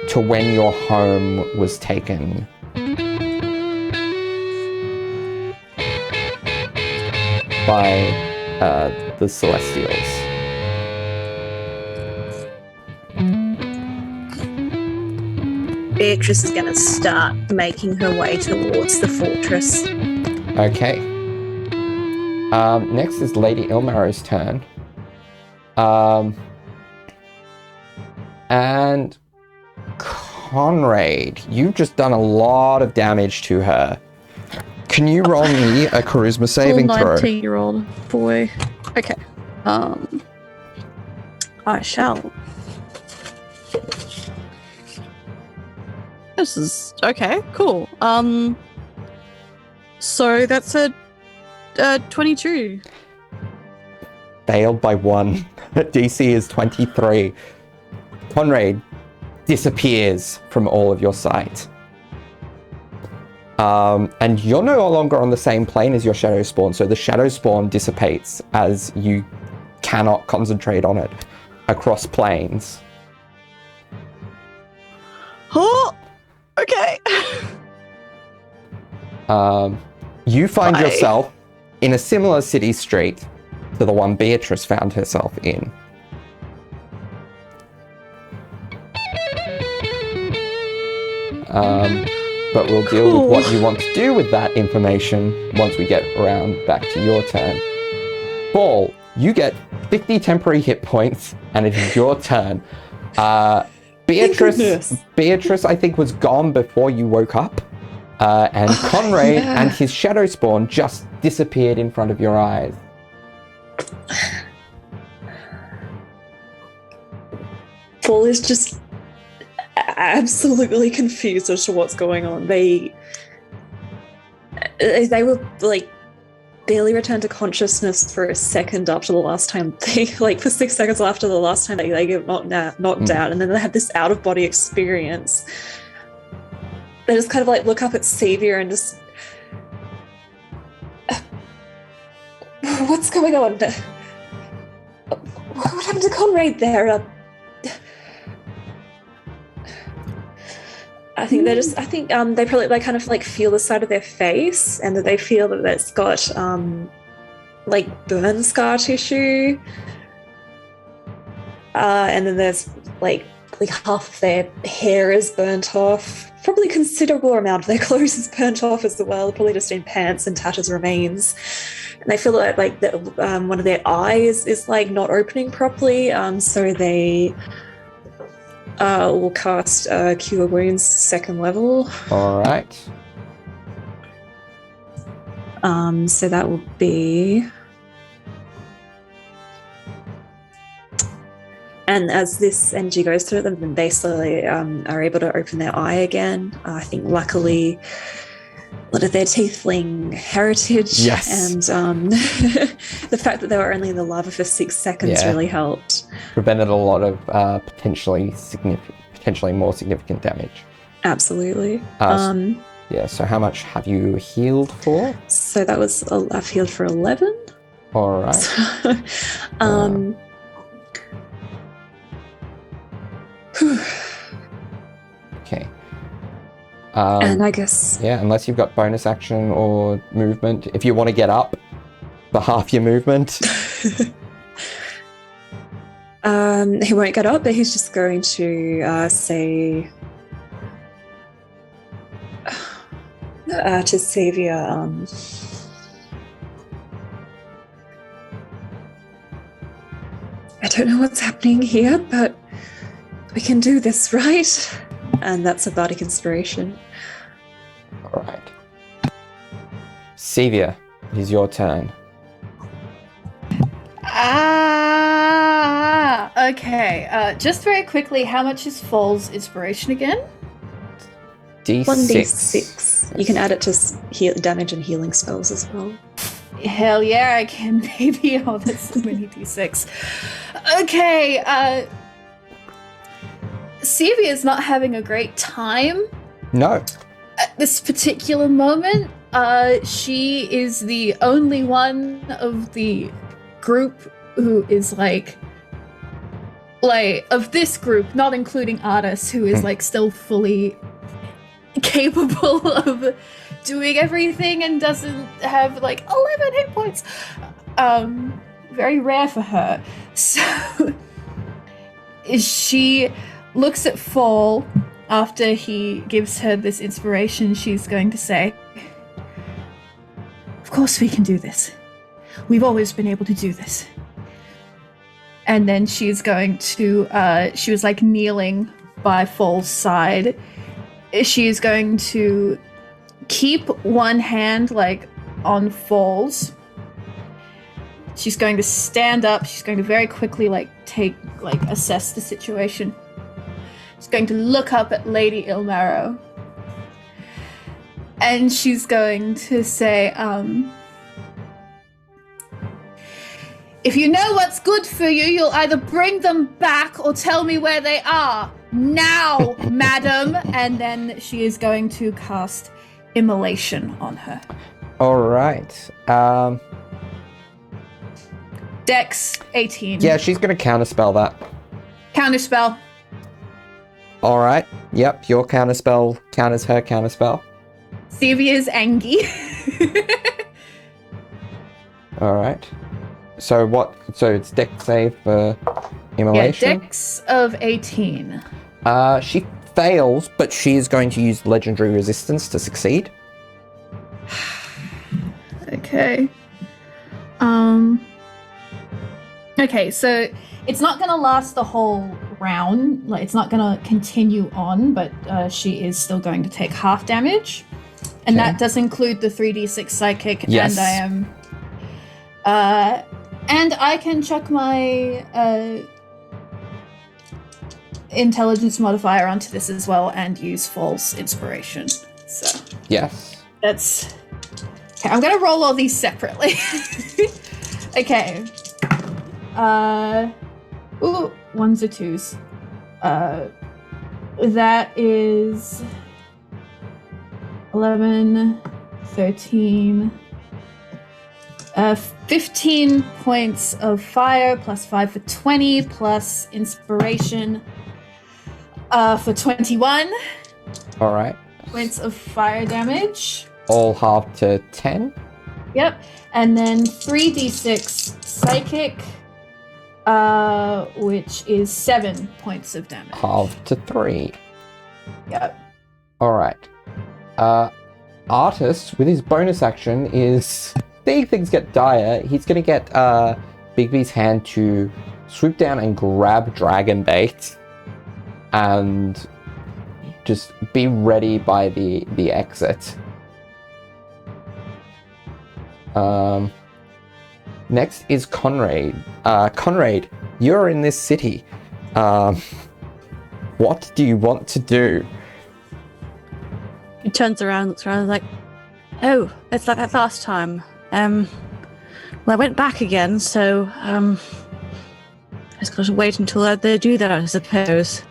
to when your home was taken. By the Celestials. Beatrice is going to start making her way towards the fortress. Okay. Next is Lady Ilmarrow's turn. And Conrad, you've just done a lot of damage to her. Can you roll me a charisma saving throw? 19-year-old boy. Okay. I shall. This is okay. Cool. So that's a 22. Failed by 1. DC is 23. Conrad disappears from all of your sight. And you're no longer on the same plane as your shadow spawn, so the shadow spawn dissipates as you cannot concentrate on it across planes. Oh, okay. You find yourself in a similar city street to the one Beatrice found herself in. But we'll deal with what you want to do with that information once we get around back to your turn. Ball, you get 50 temporary hit points, and it is your turn. Beatrice, I think, was gone before you woke up. And Conrad and his shadow spawn just disappeared in front of your eyes. Paul is just absolutely confused as to what's going on. They were like barely returned to consciousness for a second after the last time they, like for 6 seconds after the last time they get knocked out, and then they had this out of body experience. They just kind of like look up at Xavier and just, what's going on? What happened to Conrad there? I think they kind of like feel the side of their face, and that they feel that it's got like burn scar tissue, and then there's like half of their hair is burnt off. Probably a considerable amount of their clothes is burnt off as well. Probably just in pants and tatters remains. And they feel like one of their eyes is like not opening properly, so they will cast Cure Wounds 2nd level. All right. So that will be... And as this energy goes through them, then they slowly are able to open their eye again. I think luckily a lot of their tiefling heritage and the fact that they were only in the lava for 6 seconds really helped. Prevented a lot of potentially more significant damage. Absolutely. So how much have you healed for? So that was, I've healed for 11. All right. So, okay. And I guess... Yeah, unless you've got bonus action or movement. If you want to get up for half your movement. He won't get up, but he's just going to say... to Xavier, I don't know what's happening here, but we can do this, right? and that's a bardic inspiration. All right. Sevia, it is your turn. Okay. Just very quickly, how much is Fall's inspiration again? D6. 1d6. You can add it to damage and healing spells as well. Hell yeah, I can, baby. Oh, that's so many d6. Okay, Sevia's not having a great time No. at this particular moment. She is the only one of the group who is like of this group, not including Artis, who is like still fully capable of doing everything and doesn't have like 11 hit points. Very rare for her. So she looks at Fall after he gives her this inspiration. She's going to say, "Of course we can do this. We've always been able to do this." And then she's going to, she was like kneeling by Fall's side. She's going to keep one hand like on Fall's. She's going to stand up. She's going to very quickly assess the situation. She's going to look up at Lady 𝗖𝗦𝗧. And she's going to say, "If you know what's good for you, you'll either bring them back or tell me where they are. Now, madam." And then she is going to cast Immolation on her. All right. Dex 18. Yeah, she's going to counterspell that. Counterspell. All right. Yep, your counterspell counters her counterspell. Sevia's angry. All right. So what? So it's Dex save for Immolation? Yeah, Dex of 18. She fails, but she is going to use Legendary Resistance to succeed. Okay. Okay, so it's not going to last the whole round. Like, it's not going to continue on, but she is still going to take half damage. And Okay. that does include the 3d6 psychic. Yes. And I am... and I can chuck my intelligence modifier onto this as well and use False Inspiration. So Yes. that's... Okay, I'm going to roll all these separately. Okay. Ooh, ones or twos. That is 11, 13, 15 points of fire, plus 5 for 20, plus inspiration for 21 All right. points of fire damage. All halved to 10. Yep. And then 3d6 psychic, which is 7 points of damage. Halved to 3. Yep. All right. Artist, with his bonus action, is seeing things get dire. He's going to get Bigby's hand to swoop down and grab Dragon Bait and just be ready by the exit. Next is Conrad. Conrad, you're in this city. What do you want to do? He turns around, looks around, like, "Oh, it's like that last time. Well, I went back again, so I just got to wait until they do that, I suppose.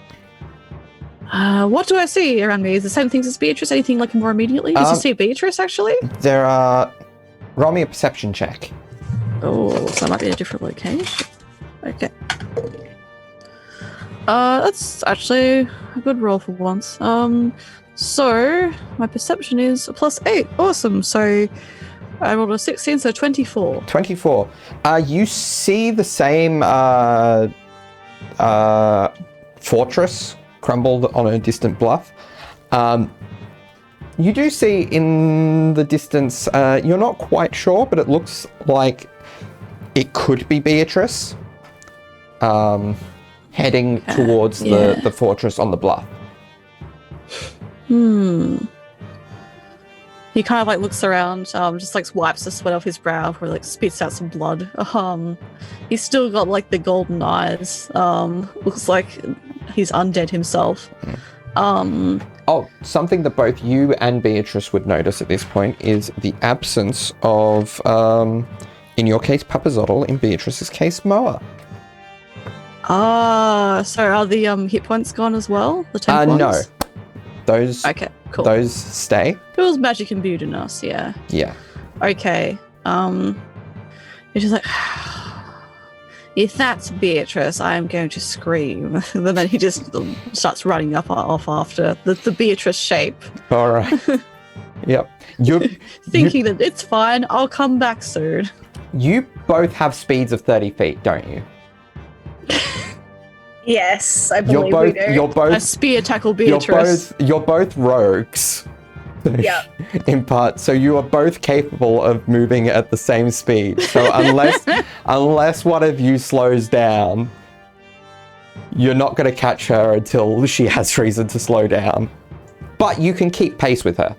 What do I see around me? Is the same things as Beatrice? Anything like more immediately? Does you see Beatrice actually? There are... Roll me a perception check. Oh, so that might be a different location. Okay. That's actually a good roll for once. So my perception is a +8. Awesome. So I rolled a 16, so 24. 24. You see the same fortress crumbled on a distant bluff. You do see in the distance, you're not quite sure, but it looks like it could be Beatrice heading towards the fortress on the bluff. He kind of like looks around, just like wipes the sweat off his brow before like spits out some blood. He's still got like the golden eyes. Looks like he's undead himself. Something that both you and Beatrice would notice at this point is the absence of, in your case, Papazotl, in Beatrice's case, Moa. So are the hit points gone as well? The 10 points? No. Those. Okay, cool. Those stay. It was magic imbued in us, yeah. Yeah. Okay. It's just like, if that's Beatrice, I am going to scream. And then he just starts running off after the Beatrice shape. All right. Yep. Thinking that it's fine, I'll come back soon. You both have speeds of 30 feet, don't you? Yes, I believe we do. You're both a spear tackle Beatrice. You're both rogues. Yeah. In part, so you are both capable of moving at the same speed. So unless one of you slows down, you're not going to catch her until she has reason to slow down. But you can keep pace with her.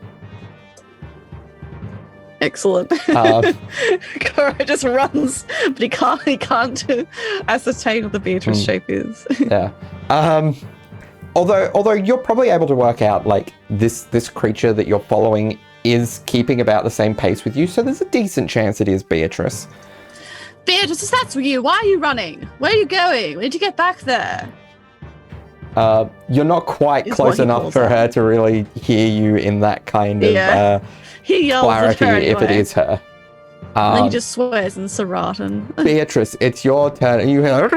Excellent. Koro just runs, but he can't ascertain what the Beatrice shape is. Yeah. Although you're probably able to work out like this creature that you're following is keeping about the same pace with you, so there's a decent chance it is Beatrice. Beatrice, that's you. Why are you running? Where are you going? When did you get back there? You're not quite close enough for her to really hear you in that kind of he yells clarity at her anyway. if it is her. And then he just swears in Saratan. Beatrice, it's your turn, and you hear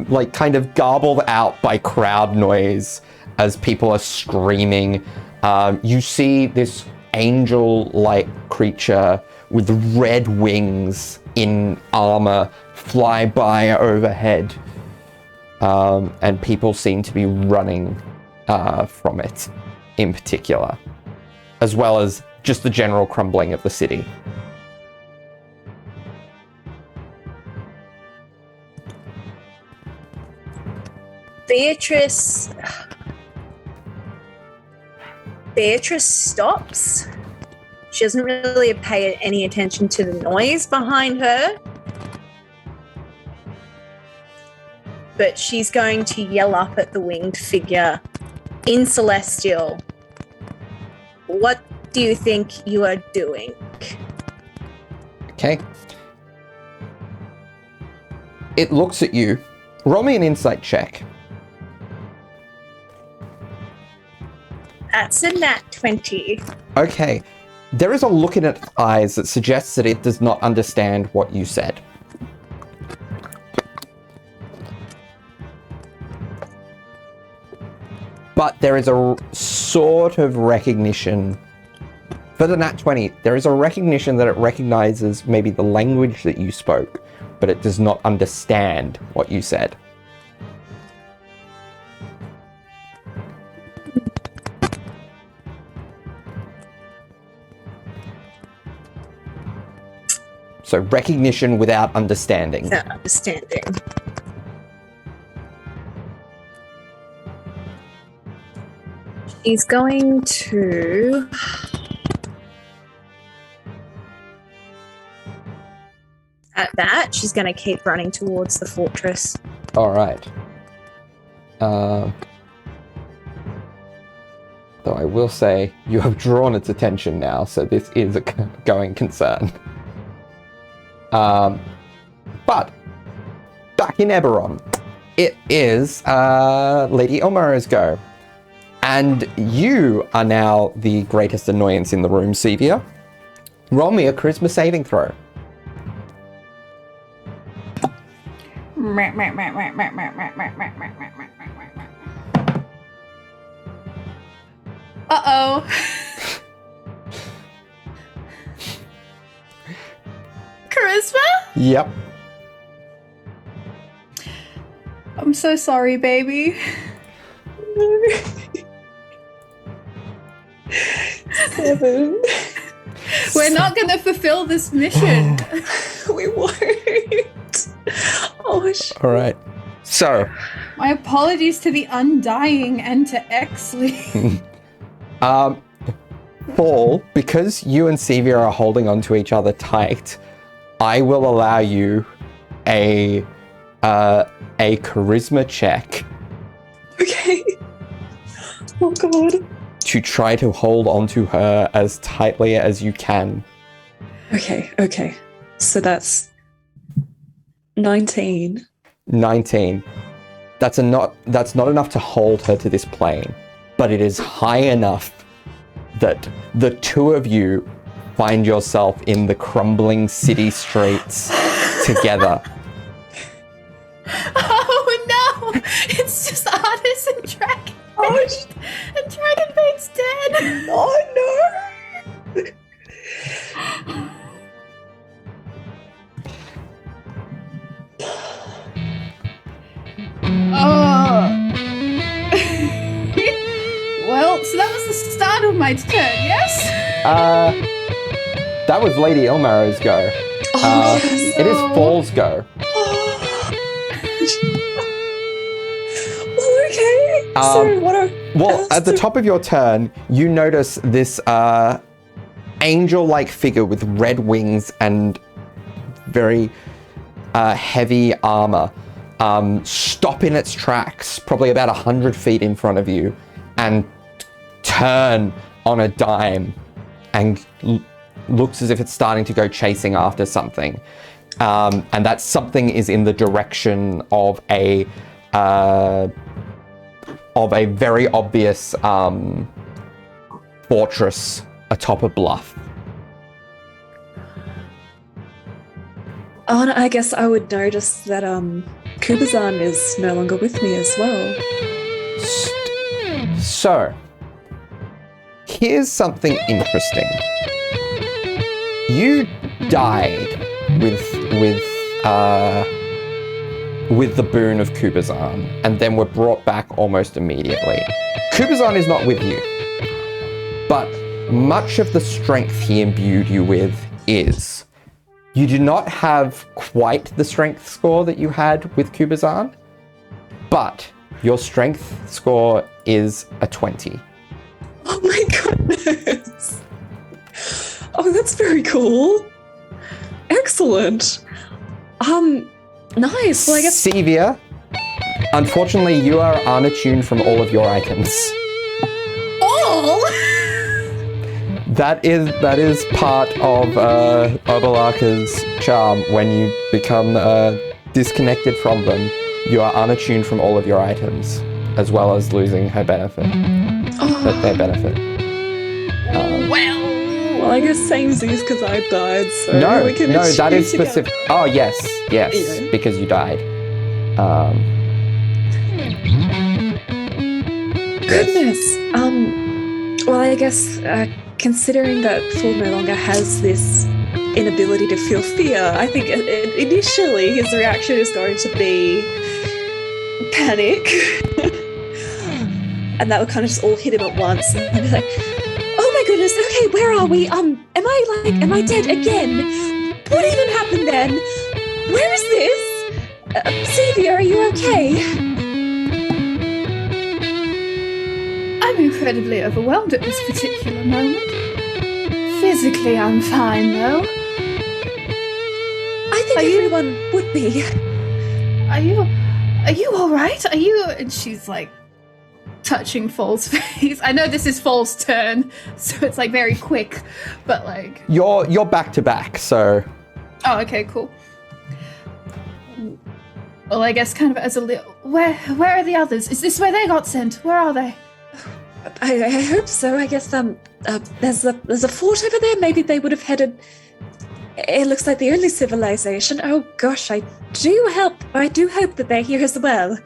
like kind of garbled out by crowd noise as people are screaming. You see this angel-like creature with red wings in armor fly by overhead, and people seem to be running from it in particular, as well as just the general crumbling of the city. Beatrice stops. She doesn't really pay any attention to the noise behind her. But she's going to yell up at the winged figure in Celestial. What do you think you are doing? Okay. It looks at you. Roll me an insight check. That's a nat 20. Okay. There is a look in its eyes that suggests that it does not understand what you said. But there is a sort of recognition. For the nat 20, there is a recognition that it recognizes maybe the language that you spoke, but it does not understand what you said. So recognition without understanding. Without understanding. She's going to... At that, she's going to keep running towards the fortress. All right. Though I will say, you have drawn its attention now, so this is a going concern. But, back in Eberron, it is Lady Elmira's go. And you are now the greatest annoyance in the room, Sevia. Roll me a charisma saving throw. Uh-oh. Charisma? Yep. I'm so sorry, baby. 7. We're not going to fulfill this mission. We won't. Oh, shit. All right. So, My apologies to the Undying and to Exley. Paul, because you and Sevia are holding onto each other tight, I will allow you a charisma check. Okay. Oh god. To try to hold onto her as tightly as you can. Okay. So that's 19. 19. That's not enough to hold her to this plane, but it is high enough that the two of you find yourself in the crumbling city streets together. Oh no! It's just Artis and Dragon. And Dragonbane's dead. Oh no! Well, so that was the start of my turn, yes? That was Lady Ilmarrow's go. Yes. It is Fall's go. Well, okay. So what are... Well, at the top of your turn, you notice this angel-like figure with red wings and very heavy armor stop in its tracks, probably about 100 feet in front of you, and turn on a dime and looks as if it's starting to go chasing after something. And that something is in the direction of a very obvious fortress atop a bluff. Oh, and I guess I would notice that 𝗖𝗔𝗦𝗧 is no longer with me as well. So, here's something interesting. You died with the boon of 𝗖𝗔𝗦𝗧, and then were brought back almost immediately. 𝗖𝗔𝗦𝗧 is not with you, but much of the strength he imbued you with is. You do not have quite the strength score that you had with 𝗖𝗔𝗦𝗧, but your strength score is a 20. Oh my goodness. Oh, that's very cool. Excellent. Nice. Well, I guess... Sevia, unfortunately, you are unattuned from all of your items. All? That is part of Obalaka's charm. When you become disconnected from them, you are unattuned from all of your items, as well as losing her benefit. Their benefit. Well, I guess samesies because I died, so No, we can that is together. specific. Oh, yes, Yeah. because you died. Goodness. Well, I guess considering that Full no longer has this inability to feel fear, I think initially his reaction is going to be panic. And that would kind of just all hit him at once. And he'd be like, oh my goodness, okay, where are we? Am I dead again? What even happened then? Where is this? Sevia, are you okay? I'm incredibly overwhelmed at this particular moment. Physically, I'm fine, though. I think everyone would be. Are you all right? Are you? And she's like touching Fall's face. I know this is Fall's turn, so it's like very quick, but like You're back to back, so. oh, okay, cool. Well, I guess kind of as a where are the others? Is this where they got sent? Where are they? I hope so. I guess there's a fort over there. Maybe they would have headed. It looks like the only civilization. Oh gosh, I do hope that they're here as well.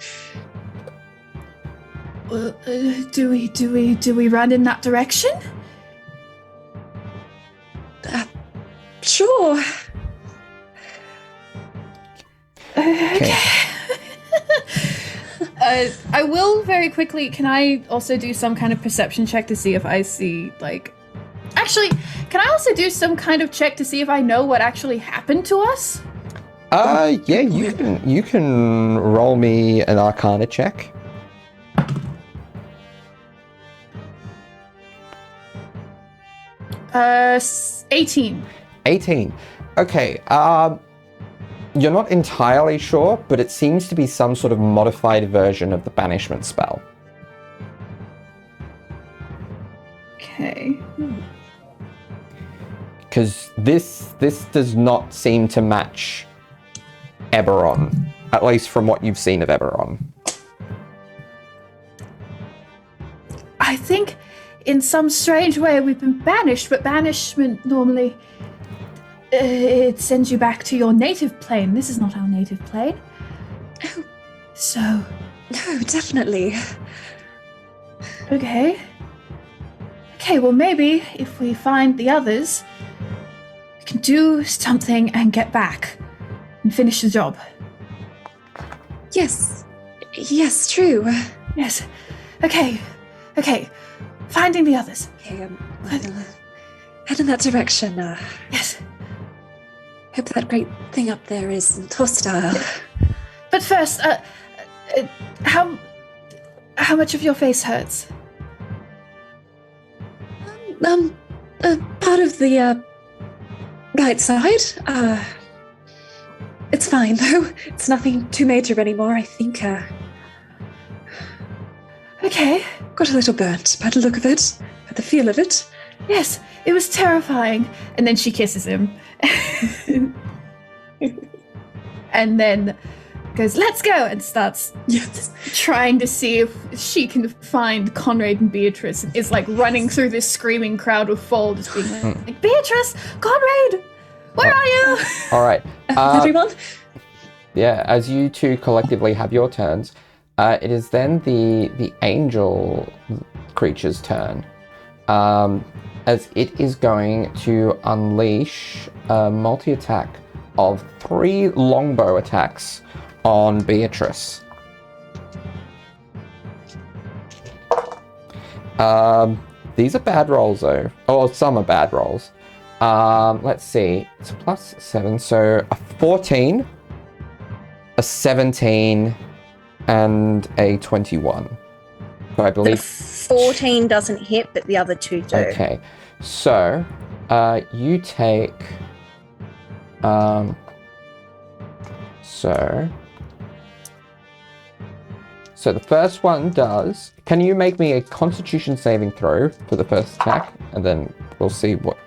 Do we run in that direction? Sure. Okay. I will very quickly. Can I also do some kind of perception check to see if I see, like... Actually, can I also do some kind of check to see if I know what actually happened to us? Yeah, you can roll me an Arcana check. 18. 18. Okay, you're not entirely sure, but it seems to be some sort of modified version of the banishment spell. Okay. Because this does not seem to match Eberron, at least from what you've seen of Eberron. I think in some strange way we've been banished, but banishment normally it sends you back to your native plane. This is not our native plane. Oh. So. No, definitely. Okay. Okay, well maybe if we find the others, we can do something and get back and finish the job. Yes. Yes, true. Yes. Okay. Finding the others. Okay, I'll head in that direction. Yes. Hope that great thing up there is hostile. But first, how much of your face hurts? Part of the right side. It's fine though. It's nothing too major anymore, I think. Okay. Got a little burnt by the look of it, by the feel of it. Yes, it was terrifying. And then she kisses him. And then goes, let's go, and starts trying to see if she can find Conrad and Beatrice. Is like running through this screaming crowd with Foal, just being like, Beatrice, Conrad, where are you? All right. Everyone? Yeah, as you two collectively have your turns, it is then the angel creature's turn. As it is going to unleash a multi-attack of 3 longbow attacks on Beatrice. These are bad rolls though. Oh, some are bad rolls. Let's see. It's a +7, so a 14, a 17, and a 21. So I believe 14 doesn't hit, but the other 2 do. Okay, so you take so the first one does. Can you make me a Constitution saving throw for the first attack, and then we'll see what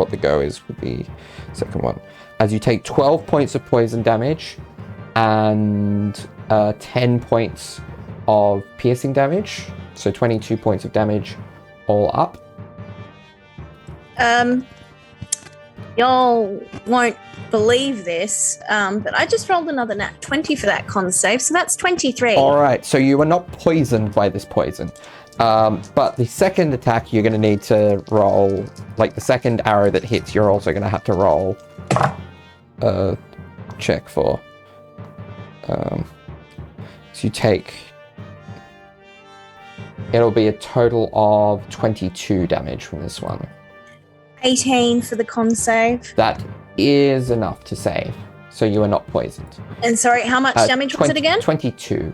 the go is with the second one. As you take 12 points of poison damage and 10 points of piercing damage, so 22 points of damage all up. Y'all won't believe this, but I just rolled another nat 20 for that con save, so that's 23. All right, so you are not poisoned by this poison. But the second attack, you're going to need to roll, like the second arrow that hits, you're also going to have to roll a check for. So you take, it'll be a total of 22 damage from this one. 18 for the con save. That is enough to save, so you are not poisoned. And sorry, how much damage was it again? 22.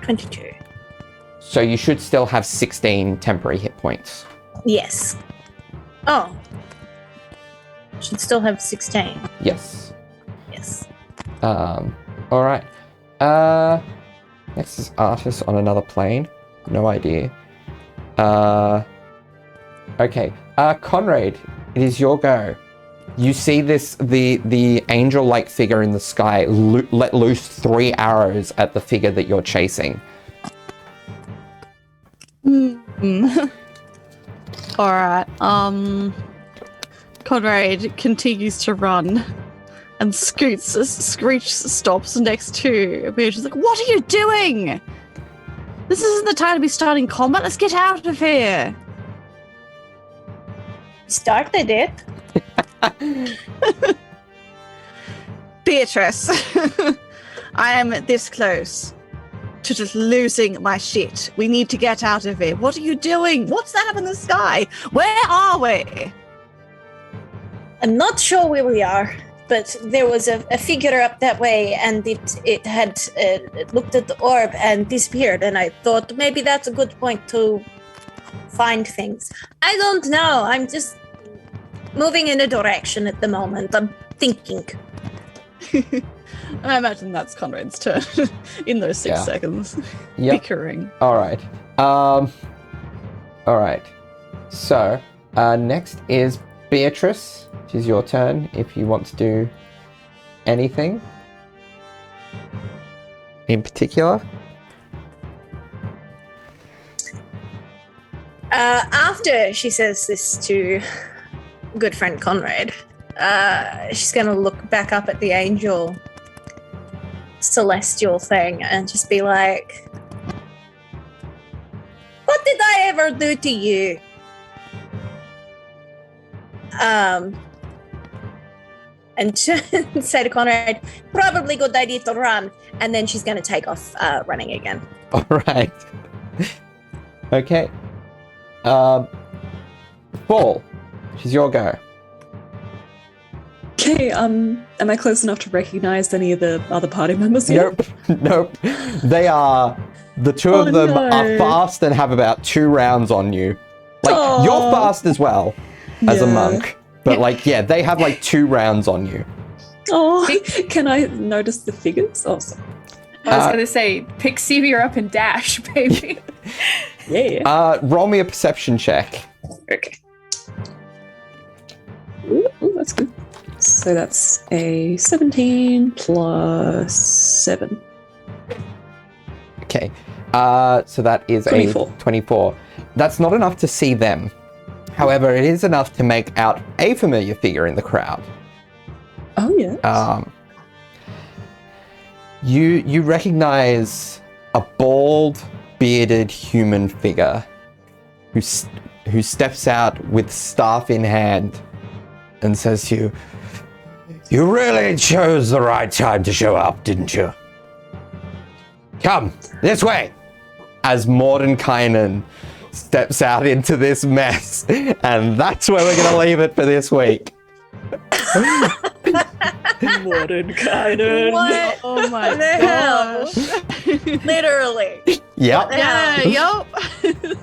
22. So you should still have 16 temporary hit points. Yes. Oh. Should still have 16. Yes. Yes. All right. Next is Artis on another plane. No idea. Okay. Conrad, it is your go. You see this, the angel-like figure in the sky let loose 3 arrows at the figure that you're chasing. Alright, Conrad continues to run and Screech stops next to Beatrice. Like, what are you doing? This isn't the time to be starting combat. Let's get out of here. Started it. Beatrice, I am this close to just losing my shit. We need to get out of here. What are you doing? What's that up in the sky? Where are we? I'm not sure where we are. but there was a figure up that way, and it had looked at the orb and disappeared. And I thought maybe that's a good point to find things. I don't know. I'm just moving in a direction at the moment. I'm thinking. I imagine that's Conrad's turn in those 6 seconds. Yep. Bickering. All right. All right. So, next is Beatrice. It is your turn if you want to do anything in particular. After she says this to good friend Conrad, she's going to look back up at the angel celestial thing and just be like, what did I ever do to you? And say to Conrad, probably good idea to run. And then she's going to take off running again. All right. Okay. Ball. She's your go. Okay, am I close enough to recognize any of the other party members here? Nope. They are... The two of them are fast and have about 2 rounds on you. Like, you're fast as well as a monk. But, they have, 2 rounds on you. Oh, can I notice the figures? Oh, sorry. I was going to say, pick Severe up and dash, baby. Yeah. Roll me a perception check. Okay. Ooh, that's good. So that's a 17 plus 7. Okay. So that is 24. a 24. That's not enough to see them. However, it is enough to make out a familiar figure in the crowd. Oh, yeah. You recognize a bald, bearded human figure who steps out with staff in hand and says to you, "You really chose the right time to show up, didn't you? Come, this way!" As Mordenkainen steps out into this mess. And that's where we're going to leave it for this week. Mordenkainen. What? Oh my the hell? Literally. Yep. Yeah, yup.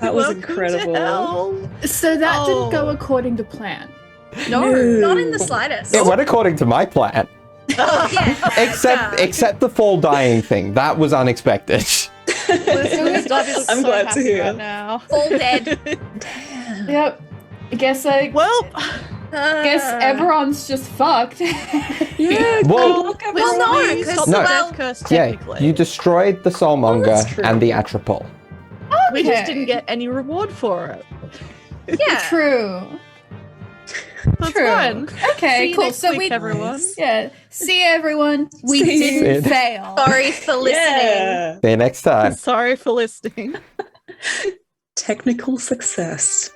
That was Welcome to incredible. hell. So that didn't go according to plan. No. Not in the slightest. It went according to my plan. Yeah. Except the fall dying thing. That was unexpected. I'm glad to hear. Right now. All dead. Yep. I guess everyone's just fucked. Yeah, Well, Well, no, We because stopped the death curse technically. you destroyed the Soulmonger that's true. and the Atropol. We just Okay. didn't get any reward for it. yeah. True. That's True. fine. Okay, See you cool. next So week, everyone. Yeah. See everyone. We See you. didn't fail. Sorry for listening. Yeah. See you next time. Sorry for listening. Technical success.